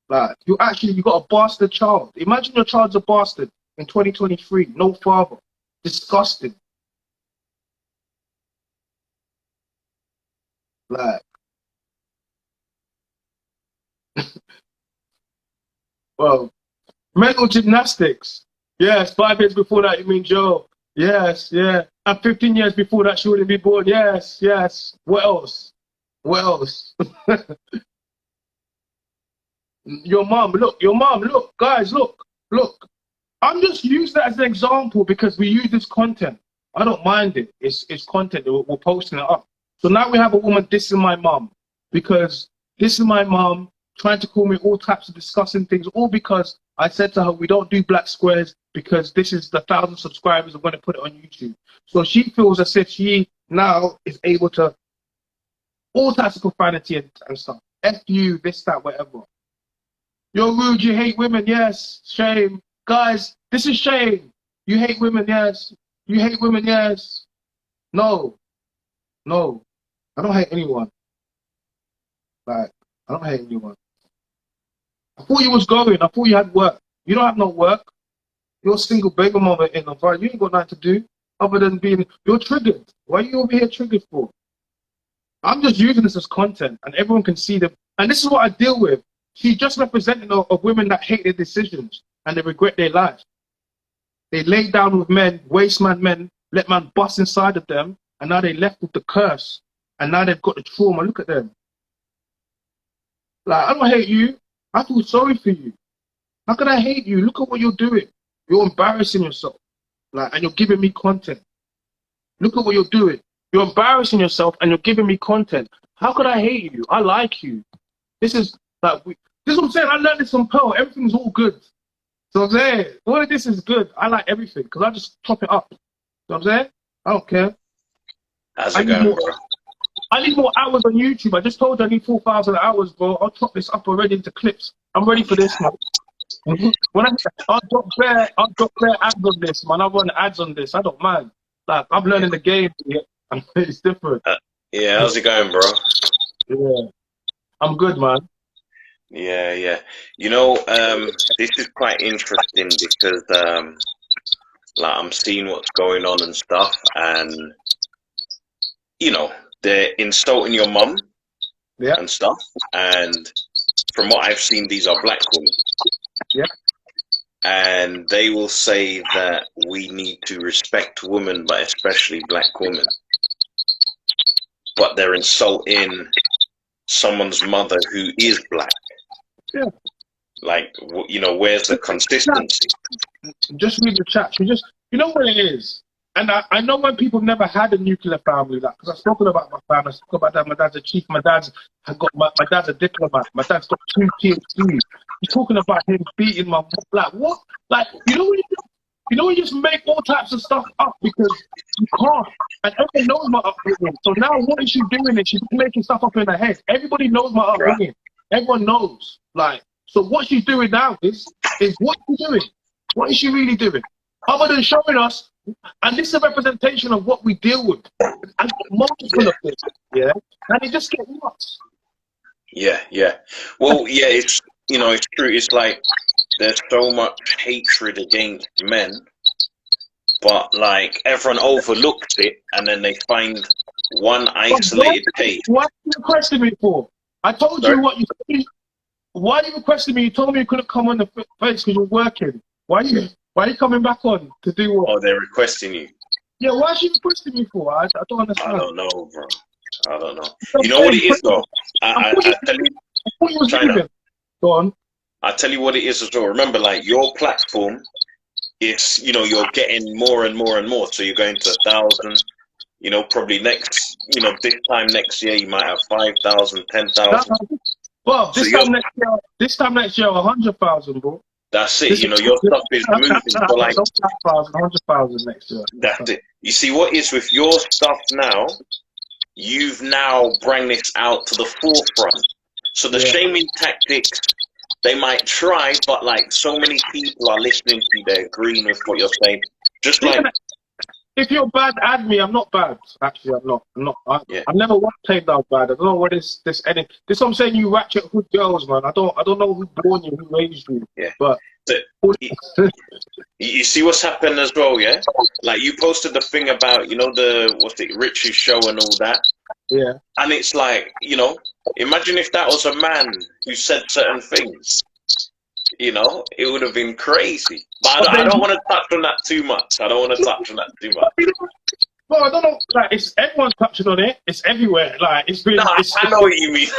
Like, you got a bastard child. Imagine your child's a bastard in 2023. No father. Disgusting. Like, well, mental gymnastics. Yes, 5 years before that, you mean Joe. Yes, yeah. And 15 years before that, she wouldn't be born. Yes, yes. What else? What else? Your mom, look, guys, look. I'm just using that as an example because we use this content. I don't mind it. It's content. We're posting it up. So now we have a woman dissing my mom because this is my mom trying to call me all types of disgusting things, all because I said to her, we don't do black squares because this is the 1,000 subscribers. I'm going to put it on YouTube. So she feels as if she now is able to all types of profanity and stuff. F you, this, that, whatever. You're rude, you hate women, yes. Shame. Guys, this is shame. You hate women, yes. You hate women, yes. No. No. I don't hate anyone. Like, I don't hate anyone. I thought you was going. I thought you had work. You don't have no work. You're a single baby mother in the fire. You ain't got nothing to do other than being... You're triggered. Why are you over here triggered for? I'm just using this as content and everyone can see them. And this is what I deal with. She's just representing of women that hate their decisions and they regret their life. They lay down with men, waste men, let man bust inside of them, and now they left with the curse. And now they've got the trauma. Look at them. Like, I don't hate you. I feel sorry for you. How can I hate you? Look at what you're doing. You're embarrassing yourself. Like, and you're giving me content. Look at what you're doing. You're embarrassing yourself and you're giving me content. How could I hate you? I like you. This is like, this is what I'm saying. I learned this from Pearl. Everything's all good. So I'm saying, all of this is good. I like everything because I just top it up. So I'm saying, I don't care. How's it going, bro? I need more hours on YouTube. I just told you I need 4,000 hours, bro. I'll chop this up already into clips. I'm ready for this, man. I'll drop bare ads on this, man. I'll run ads on this. I don't mind. Like, I'm learning the game. Yeah. It's different. Yeah, how's it going, bro? Yeah. I'm good, man. Yeah. You know, this is quite interesting because, like, I'm seeing what's going on and stuff, and, you know, they're insulting your mum and stuff, and from what I've seen, these are black women. Yeah. And they will say that we need to respect women, but especially black women. But they're insulting someone's mother who is black. Yeah. Like, you know, where's the consistency? Just read the chat. You know what it is? And I know when people never had a nuclear family, like, because I've spoken about my family, I spoke about that. My dad's a chief, my dad's a diplomat, my dad's got 2 PhDs. You're talking about him beating my mom. Like, what? Like, you know when you just make all types of stuff up because you can't. And everyone knows my upbringing. So now what is she doing? She's making stuff up in her head. Everybody knows my upbringing. Everyone knows. Like, so what she's doing now is what she's doing. What is she really doing? Other than showing us, and this is a representation of what we deal with. And multiple of this, yeah? And it just gets nuts. Yeah. Well, yeah, it's, you know, it's true. It's like there's so much hatred against men, but like everyone overlooks it and then they find one isolated case. What are you requesting me for? I told you what you said. Why are you requesting me? You told me you couldn't come on the face because you're working. Why are you coming back on to do what? Oh, they're requesting you. Yeah, why are you requesting me for? I don't understand. I don't know, bro. I don't know. I'm You know what saying, it is though. I thought I tell you, you was China. leaving. Go on. I tell you what it is as well. Remember, like your platform is, you're getting more and more and more. So you're going to 1,000. Probably next, this time next year you might have 5,000, 10,000. Well, So you're this time next year, 100,000, bro. that's it. This Your stuff is moving. So like 100,000 next year. that's it. You see what is with your stuff now? You've now bring this out to the forefront. So the Yeah. shaming tactics, they might try, but like so many people are listening to you, they're agreeing with what you're saying. Just like If you're bad, add me. I'm not bad. Actually, I'm not. Yeah. I've never once played that bad. I don't know what this any. This what I'm saying. You ratchet hood girls, man. I don't know who born you, who raised you. Yeah. But you see what's happened as well, yeah? Like you posted the thing about, Richie's show and all that. yeah. And it's like, imagine if that was a man who said certain things. It would have been crazy. But I don't want to touch on that too much. Well, I don't know. Like, it's everyone's touching on it. It's everywhere. Like, it's been. No, I know what you mean.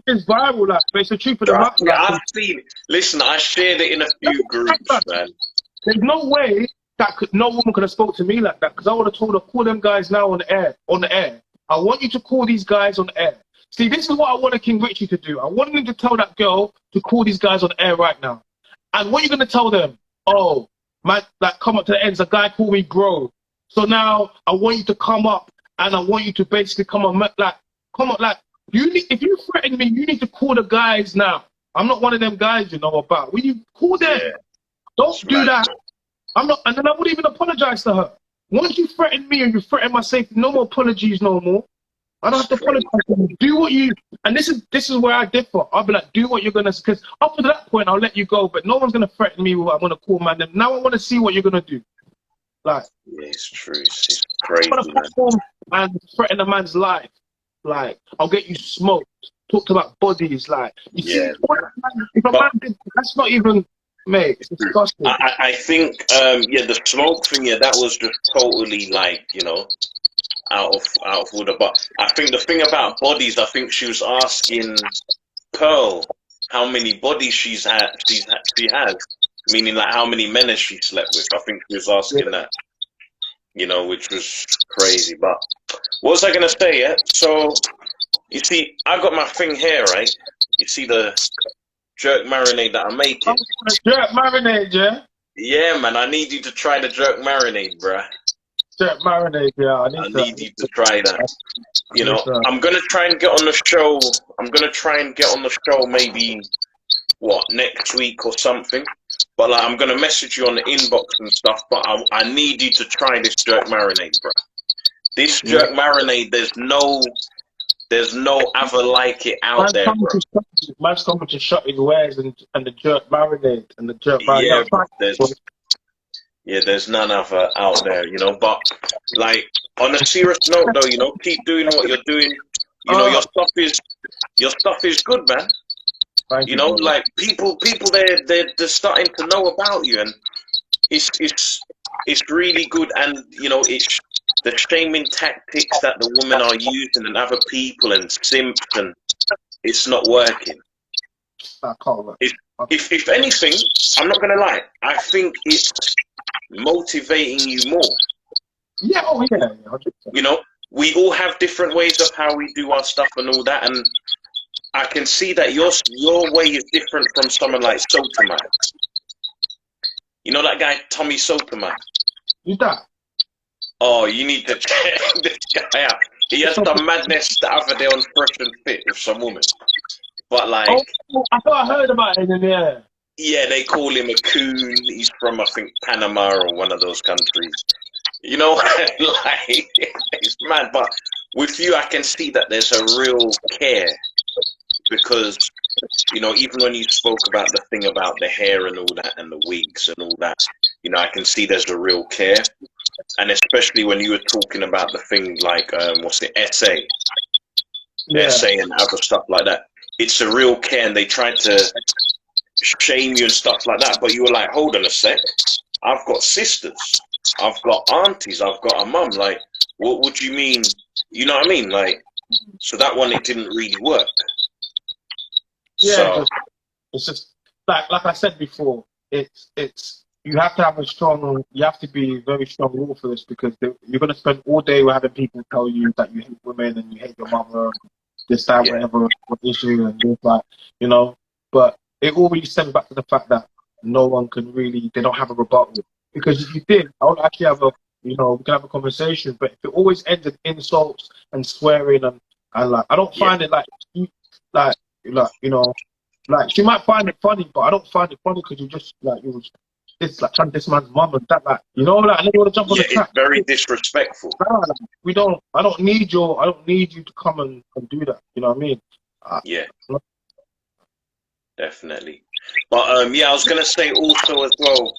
It's viral. Like, but it's the truth of the matter. Yeah, I've seen it. Listen, I shared it in a few groups, man. There's no way no woman could have spoke to me like that, because I would have told her, call them guys now on the air. I want you to call these guys on the air. See, this is what I wanted King Richie to do. I wanted him to tell that girl to call these guys on the air right now. And what are you going to tell them? Oh, man, like, come up to the ends. A guy called me bro. So now I want you to come up, and I want you to basically come up, like, if you threaten me, you need to call the guys now. I'm not one of them guys you know about. When you call them, don't do that. I'm not, and then I wouldn't even apologize to her. Once you threaten me and you threaten my safety, no more apologies no more. I don't have to apologize to you. Do what you, and this is where I differ. I'll be like, do what you're gonna, because up to that point I'll let you go, but no one's gonna threaten me with I'm gonna call man. Now I want to see what you're gonna do. Like, yeah, it's true. It's crazy, I'm gonna perform and threaten a man's life. Like, I'll get you smoked. Talked about bodies. Like, you see, if a man did, that's not even, mate. It's disgusting. I think, the smoke thing, that was just totally like, out of order. But I think the thing about bodies, I think she was asking Pearl how many bodies she has, meaning like how many men has she slept with. I think she was asking that, which was crazy. But what was I gonna say? Yeah, so you see, I got my thing here, right? You see the jerk marinade that I'm making. Jerk marinade, yeah. Yeah, man, I need you to try the jerk marinade, bruh. Jerk marinade, yeah. I need you to try that. I'm gonna try and get on the show. Maybe next week or something. But like, I'm gonna message you on the inbox and stuff. But I need you to try this jerk marinade, bro. This jerk marinade, there's no other like it out there, bro. Man's coming to shut his wares and the jerk marinade and the jerk marinade. There's none other out there, But like, on a serious note, though, keep doing what you're doing. Your stuff is good, man. Like people, they're starting to know about you, and it's really good. And it's the shaming tactics that the women are using and other people and simps, and it's not working. If anything, I'm not gonna lie, I think it's motivating you more. Yeah, oh yeah. We all have different ways of how we do our stuff and all that, and I can see that your way is different from someone like Sotoman. You know that guy Tommy Sotoman? Who's that? Oh, you need to check this guy out. He has the madness the other day on Fresh and Fit with some woman. But like, I thought I heard about him. Yeah, they call him a coon. He's from, I think, Panama or one of those countries. Like, it's mad. But with you, I can see that there's a real care. Because, even when you spoke about the thing about the hair and all that and the wigs and all that, I can see there's a real care. And especially when you were talking about the thing like, essay? Essay and other stuff like that. It's a real care, and they try to shame you and stuff like that. But you were like, hold on a sec. I've got sisters. I've got aunties. I've got a mum. Like, what would you mean You know what I mean? Like, so that one, it didn't really work. Yeah, So, it's just like I said before. It's you have to have a strong. You have to be very strong rule for this because you're gonna spend all day having people tell you that you hate women and you hate your mother, this that yeah, whatever what issue and this like you know. But it all really stems back to the fact that no one can really. They don't have a rebuttal because if you did, I would actually have a we can have a conversation. But if it always ends in insults and swearing and like I don't yeah. find it like like she might find it funny, but I don't find it funny because you just like you was it's like trying this man's mum and that like like and then you want to jump on Yeah, the it's track. very disrespectful. Nah, we don't. I don't need you to come and do that. You know what I mean? Yeah, definitely. But yeah, I was gonna say also as well.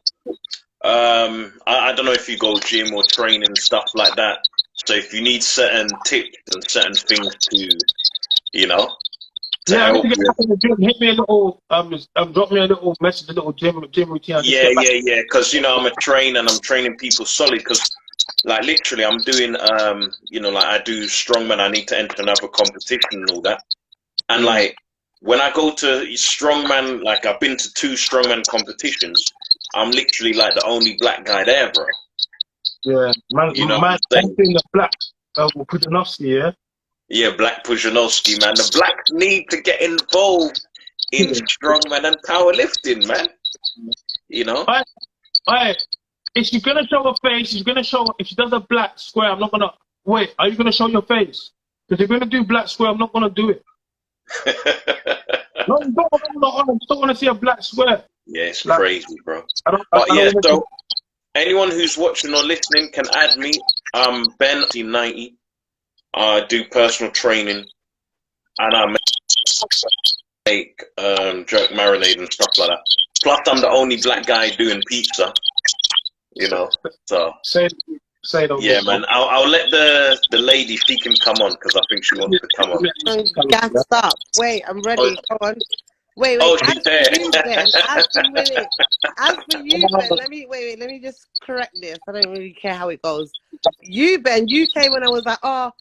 I don't know if you go gym or training and stuff like that. So if you need certain tips and certain things to, you know, to Yeah, I need help to get you. back in the gym. Hit me a little drop me a little message, a little gym routine. I just Yeah, get back. yeah. Because you know I'm a trainer and I'm training people solid. Because like literally I'm doing like I do strongman. I need to enter another competition and all that. And like when I go to strongman, like I've been to 2 strongman competitions. I'm literally like the only black guy there, bro. Yeah, man, You know what man, I'm I'm saying? doing the black. We'll put an yeah. Yeah, Black Pujanowski, man. The blacks need to get involved in strongman and powerlifting, man. You know? I, if she's gonna show her face, she's gonna show. If she does a black square, I'm not gonna wait. Are you gonna show your face? Because if you're gonna do black square, I'm not gonna do it. No, I don't want to see a black square. Yeah, it's Like, crazy, bro. I But don't yeah, want to. so anyone who's watching or listening can add me. Ben90. I do personal training and I make jerk marinade and stuff like that. Plus, I'm the only black guy doing pizza. You know, so Say it yeah, man. I'll let the lady, she can come on because I think she wants to come on. Gassed up. Wait, I'm ready. Go on. Wait. Oh, As she's for there. you, Ben. As for you, Ben. Let me just correct this. I don't really care how it goes. You, Ben. You came when I was like, oh,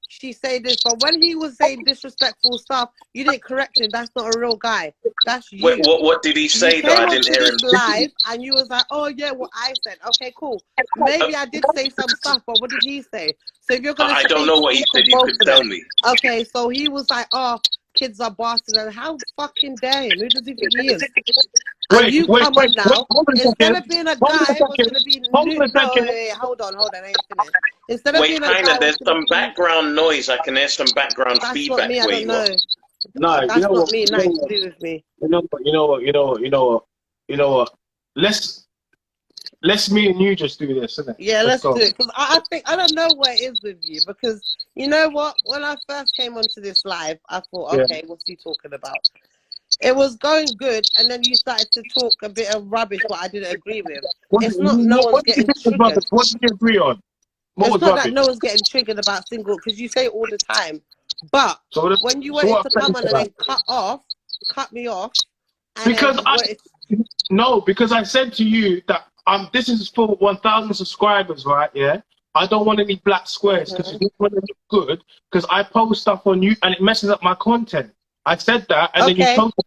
she say this, but when he was saying disrespectful stuff, you didn't correct him. That's not a real guy. That's you. Wait, what did he say You though? came I didn't onto hear this him. live and you was like, oh yeah, what I said. Okay, cool. Maybe I did say some stuff, but what did he say? So if you're gonna I say don't know what he said. You both could of tell them. me. Okay, so he was like, oh, kids are bastards, and how fucking dare him? Who does he think he is? And you come on now. Instead of being a guy, what's gonna be new? No, hold on, I ain't finished. Instead of being a Kinda. guy, There's some background noise. I can hear some background that's feedback not me. I where don't you know. are. No, That's not me. Nothing to do with me. You know what? Let's me and you just do this, isn't it? Yeah, let's go. do it. Because I think, I don't know where it is with you. Because you know what? When I first came onto this live, I thought, okay, what's he talking about? It was going good. And then you started to talk a bit of rubbish, what I didn't agree with. It's not no one's getting triggered. What did you agree on? It's not that no one's getting triggered about single, because you say it all the time. But when you wanted to come on and then cut me off. Because because I said to you that this is for 1,000 subscribers, right? Yeah. I don't want any black squares because it's not going to look good. Because I post stuff on you and it messes up my content. I said that, and then you told me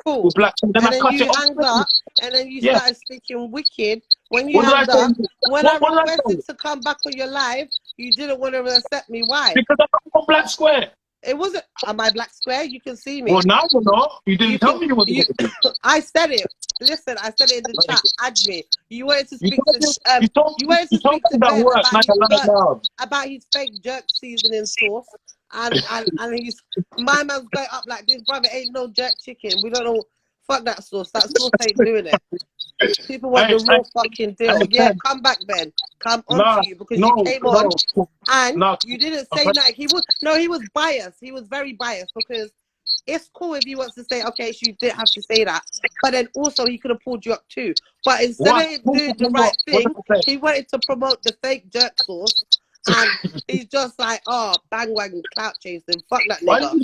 cool. Black, and then I cut you it hanged up, and then you started speaking wicked. When you hanged up, when I requested to come back on your live, you didn't want to accept me. Why? Because I don't want black square. It wasn't. Am I black square? You can see me. Well, now you know. You didn't tell me you wanted to do. I said it. Listen, I said it in the chat. Add me. You wanted to speak to you wanted to speak to Ben about his fake jerk seasoning sauce. And my man's going up like this, brother. Ain't no jerk chicken. We don't know. Fuck that sauce. That sauce ain't doing it. People want the real fucking deal. Yeah, come back, Ben. Come on to you because you came on and you didn't say nothing. He was biased. He was very biased because it's cool if he wants to say, okay, so you didn't have to say that. But then also he could have pulled you up too. But instead of doing the right thing, he wanted to promote the fake jerk sauce. And he's just like, oh, bandwagon clout chasing. Fuck that nigga.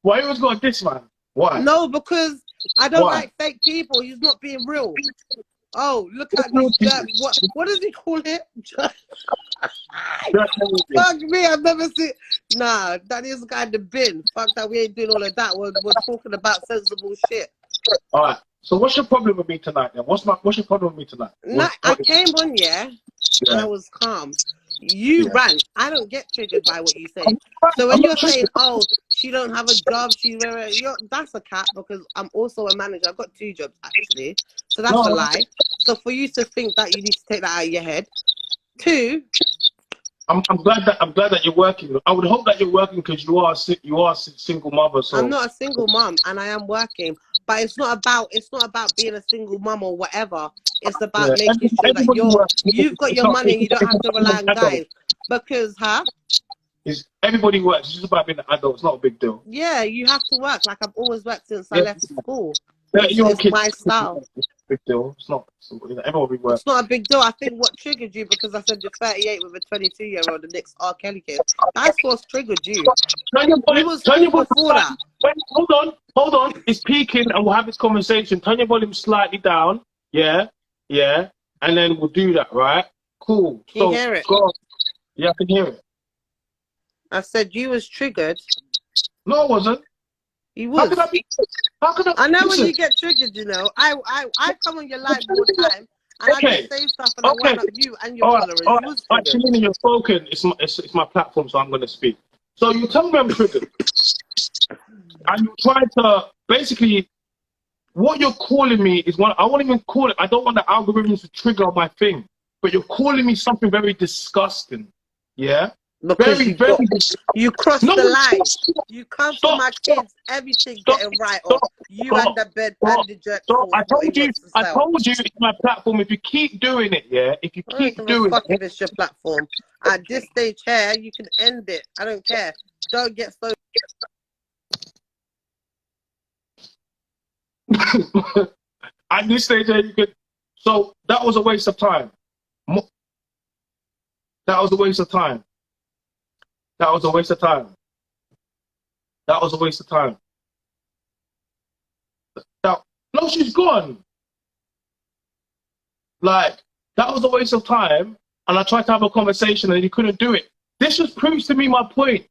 Why you always got this, man? Why? No, because I don't like fake people. He's not being real. Oh, look at this jerk. What does he call it? Fuck me, I've never seen. Nah, that is kind of bin. Fuck that, we ain't doing all of that. We're talking about sensible shit. All right. So what's your problem with me tonight then? What's your problem with me tonight? No, I came on, and I was calm. You ran. I don't get triggered by what you say. So when you're saying, "Oh, she don't have a job," that's a cap, because I'm also a manager. I've got 2 jobs actually, so that's a lie. So for you to think that, you need to take that out of your head. 2. I'm glad that you're working. I would hope that you're working, because you are a single mother. So I'm not a single mom, and I am working. But it's not about being a single mom or whatever. It's about making sure that you've got your money and you don't have to rely on guys. Because, everybody works. It's just about being an adult. It's not a big deal. Yeah, you have to work. Like I've always worked since I left school. It's my style. It's not a big deal. It's not. Everybody works. It's not a big deal. I think what triggered you, because I said you're 38 with a 22-year-old, the next R. Kelly case. That's what's triggered you. Turn your volume. Hold on. It's peaking, and we'll have this conversation. Turn your volume slightly down. Yeah, and then we'll do that. Right? Cool. Can you hear it? Yeah, I can hear it. I said you was triggered. No, I wasn't. You was. How could I? I know when you get triggered, you know. I come on your live all the time, and I just say stuff, and I wind up you and your followers. All right, Shalina, you're spoken. It's my platform, so I'm going to speak. So you tell me I'm triggered, and you try to basically, what you're calling me is one. I won't even call it. I don't want the algorithms to trigger my thing, but you're calling me something very disgusting. Yeah. Because you crossed the line. You come for my kids, everything getting right off. You and the bed and the jerk. I told you it's my platform. If you keep doing it, if you keep doing it. If it's your platform. At this stage here, you can end it. I don't care. Don't get so. At this stage here, you could. So that was a waste of time. That was a waste of time. That was a waste of time. That was a waste of time. No, she's gone. Like, that was a waste of time, and I tried to have a conversation, and you couldn't do it. This just proves to me my point.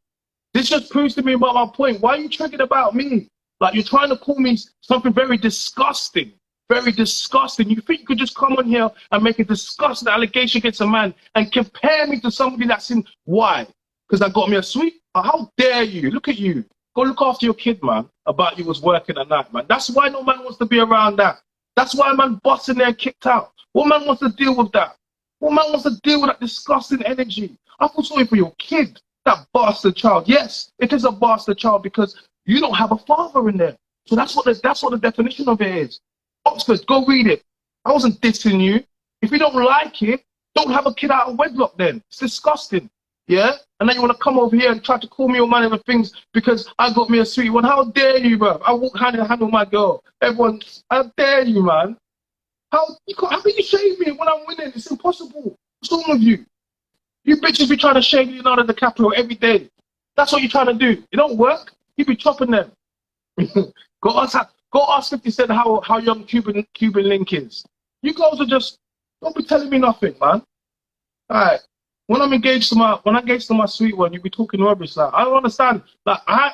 This just proves to me about my point. Why are you triggered about me? Like, you're trying to call me something very disgusting. Very disgusting. You think you could just come on here and make a disgusting allegation against a man and compare me to somebody that's in... Why? Because I got me a sweet. How dare you? Look at you. Go look after your kid, man. About you was working at night, man. That's why no man wants to be around that. That's why man busting there and kicked out. What man wants to deal with that? What man wants to deal with that disgusting energy? I feel sorry for your kid, that bastard child. Yes, it is a bastard child because you don't have a father in there. So that's what the definition of it is. Oxford, go read it. I wasn't dissing you. If you don't like it, don't have a kid out of wedlock then. It's disgusting. Yeah? And then you want to come over here and try to call me all manner of things because I got me a sweet one. How dare you, bro? I walk hand in hand with my girl. Everyone, how dare you, man? How can you shame me when I'm winning? It's impossible. What's wrong with you? You bitches be trying to shame Leonardo DiCaprio every day. That's what you're trying to do. It don't work. You be chopping them. Go ask 50 Cent how young Cuban Link is. You guys are just, don't be telling me nothing, man. All right. When I'm engaged to my sweet one, you be talking rubbish. Like, I don't understand. I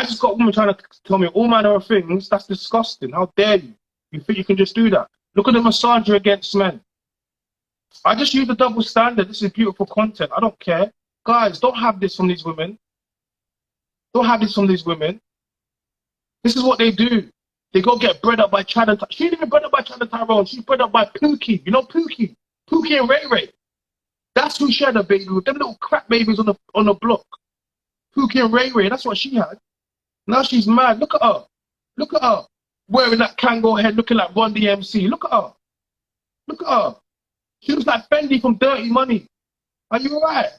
just got a woman trying to tell me all manner of things. That's disgusting. How dare you? You think you can just do that? Look at the misandry against men. I just use the double standard. This is beautiful content. I don't care. Guys, don't have this from these women. Don't have this from these women. This is what they do. They go get bred up by Chad and she didn't even bred up by Chad and Tyrone. She's bred up by Pookie. You know Pookie? Pookie and Ray Ray. That's who she had a baby with. Them little crap babies on the block. Pookie and Ray Ray. That's what she had. Now she's mad. Look at her. Look at her. Wearing that Kango head, looking like Run DMC. Look at her. Look at her. She looks like Fendi from Dirty Money. Are you alright?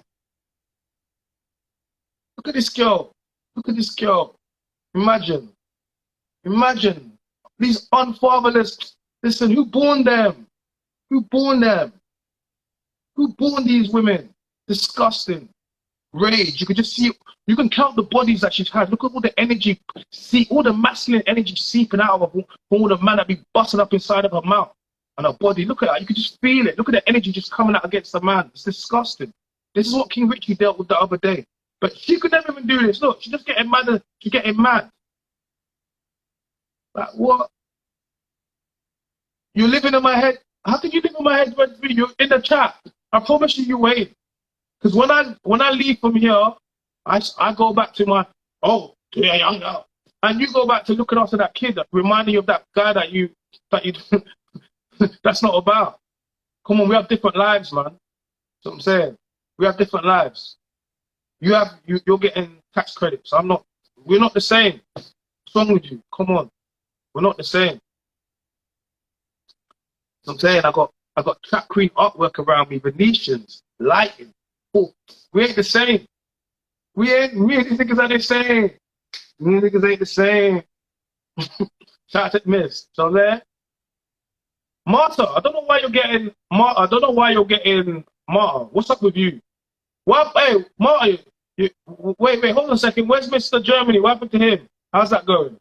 Look at this girl. Look at this girl. Imagine. Imagine. These unfatherless. Listen, who born them? Who born them? Who born these women? Disgusting. Rage. You can just see, you can count the bodies that she's had. Look at all the energy, see all the masculine energy seeping out of her from all the man that be busting up inside of her mouth. and her body. Look at that. You can just feel it. Look at the energy just coming out against the man. It's disgusting. This is what King Richie dealt with the other day. But she could never even do this. Look, she's just getting mad. She's getting mad. Like, what? You're living in my head. How can you live in my head when you're in the chat? I promise you, you wait. Because when I leave from here, I go back to my, oh, yeah. And you go back to looking after that kid, reminding you of that guy that you that's not about. Come on, we have different lives, man. That's what I'm saying. We have different lives. You're getting tax credits. I'm not. We're not the same. What's wrong with you? Come on. We're not the same. So I'm saying I got Trap Queen artwork around me, Venetians, lighting. Oh, we ain't the same. We ain't these niggas ain't the same. We niggas ain't the same. Shout out to Miss. So there. Martha, I don't know why you're getting Martha. What's up with you? What? Hey, Martha, wait, hold on a second. Where's Mr. Germany? What happened to him? How's that going?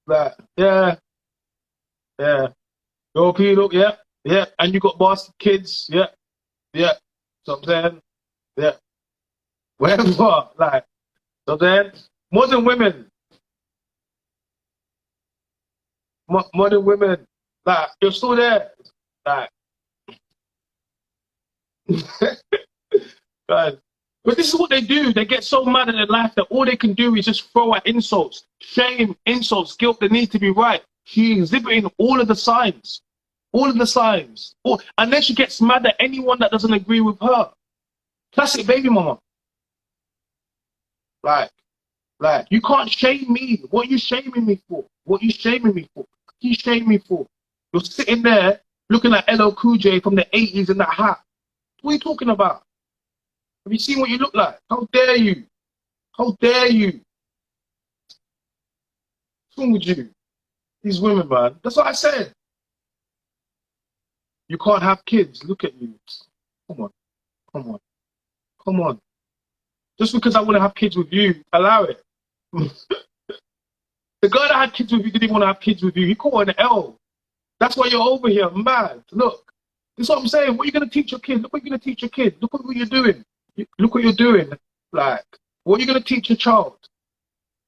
That, yeah. Go Pedro, yeah. And you got Boston kids, yeah. So I'm saying, yeah. Wherever, like, so then, modern women, like, you're still there, like, guys. But this is what they do. They get so mad at their life that all they can do is just throw out insults, shame, insults, guilt, the need to be right. She's exhibiting all of the signs. And then she gets mad at anyone that doesn't agree with her. Classic baby mama. Like, you can't shame me. What are you shaming me for? You shame me for? You're sitting there looking like LL Cool J from the 80s in that hat. What are you talking about? Have you seen what you look like? How dare you? What's wrong with you? These women, man. That's what I said. You can't have kids. Look at you. Come on. Just because I want to have kids with you, allow it. The guy that had kids with you didn't want to have kids with you. He caught an L. That's why you're over here, mad. Look. This is what I'm saying. What are you going to teach your kid? Look what you're going to teach your kid. Look what you're doing. Look what you're doing. Like, what are you going to teach your child?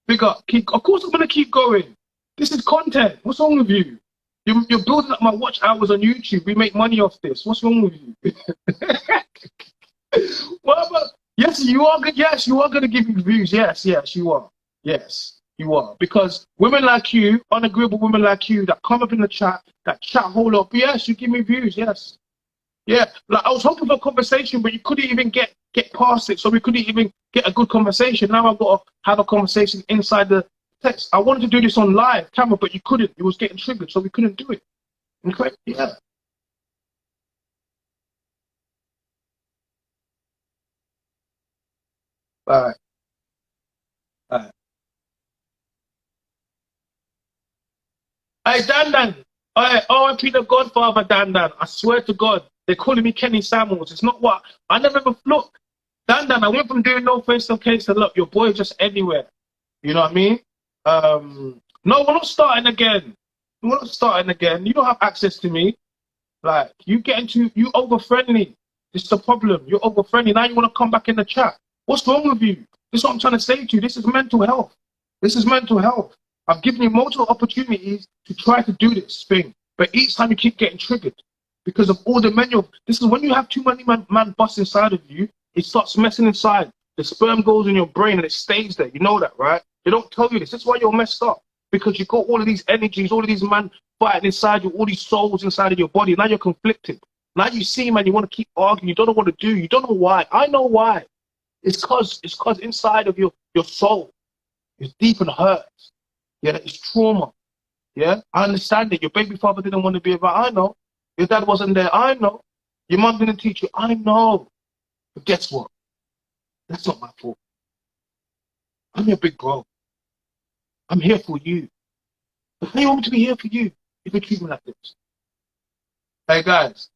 Big up. Of course I'm going to keep going. This is content. What's wrong with you? You're building up my watch hours on YouTube. We make money off this. What's wrong with you? What about? Yes, you are good. Yes, you are going to give me views. Yes, you are. Yes, you are. Because women like you, unagreeable women like you, that come up in the chat, that chat whole up. Yes, you give me views. Yes. Yeah. Like, I was hoping for a conversation, but you couldn't even get past it. So we couldn't even get a good conversation. Now I've got to have a conversation inside the text. I wanted to do this on live camera, but you couldn't. It was getting triggered, so we couldn't do it. Okay? Yeah. All right. Hey, Dan. RIP the Godfather, Dan. I swear to God, they're calling me Kenny Samuels. It's not what I never even look. Dan, I went from doing no face to case to look, your boy is just everywhere. You know what I mean? No, we're not starting again. You don't have access to me. Like, you over friendly. This is the problem. You're over friendly. Now you want to come back in the chat. What's wrong with you? This is what I'm trying to say to you. This is mental health. I've given you multiple opportunities to try to do this thing, but each time you keep getting triggered because of all the menu. This is when you have too many man bust inside of you, it starts messing inside. The sperm goes in your brain and it stays there. You know that, right? They don't tell you this. That's why you're messed up, because you got all of these energies, all of these man fighting inside you, all these souls inside of your body. Now you're conflicted. Now you see, man, you want to keep arguing. You don't know what to do. You don't know why. I know why. It's cause inside of your soul is deep and hurt. Yeah, it's trauma. Yeah, I understand it. Your baby father didn't want to be around. I know. Your dad wasn't there. I know. Your mom didn't teach you. I know. But guess what? That's not my fault. I'm your big bro. I'm here for you. But how you want me to be here for you if you treat me like this? Hey guys,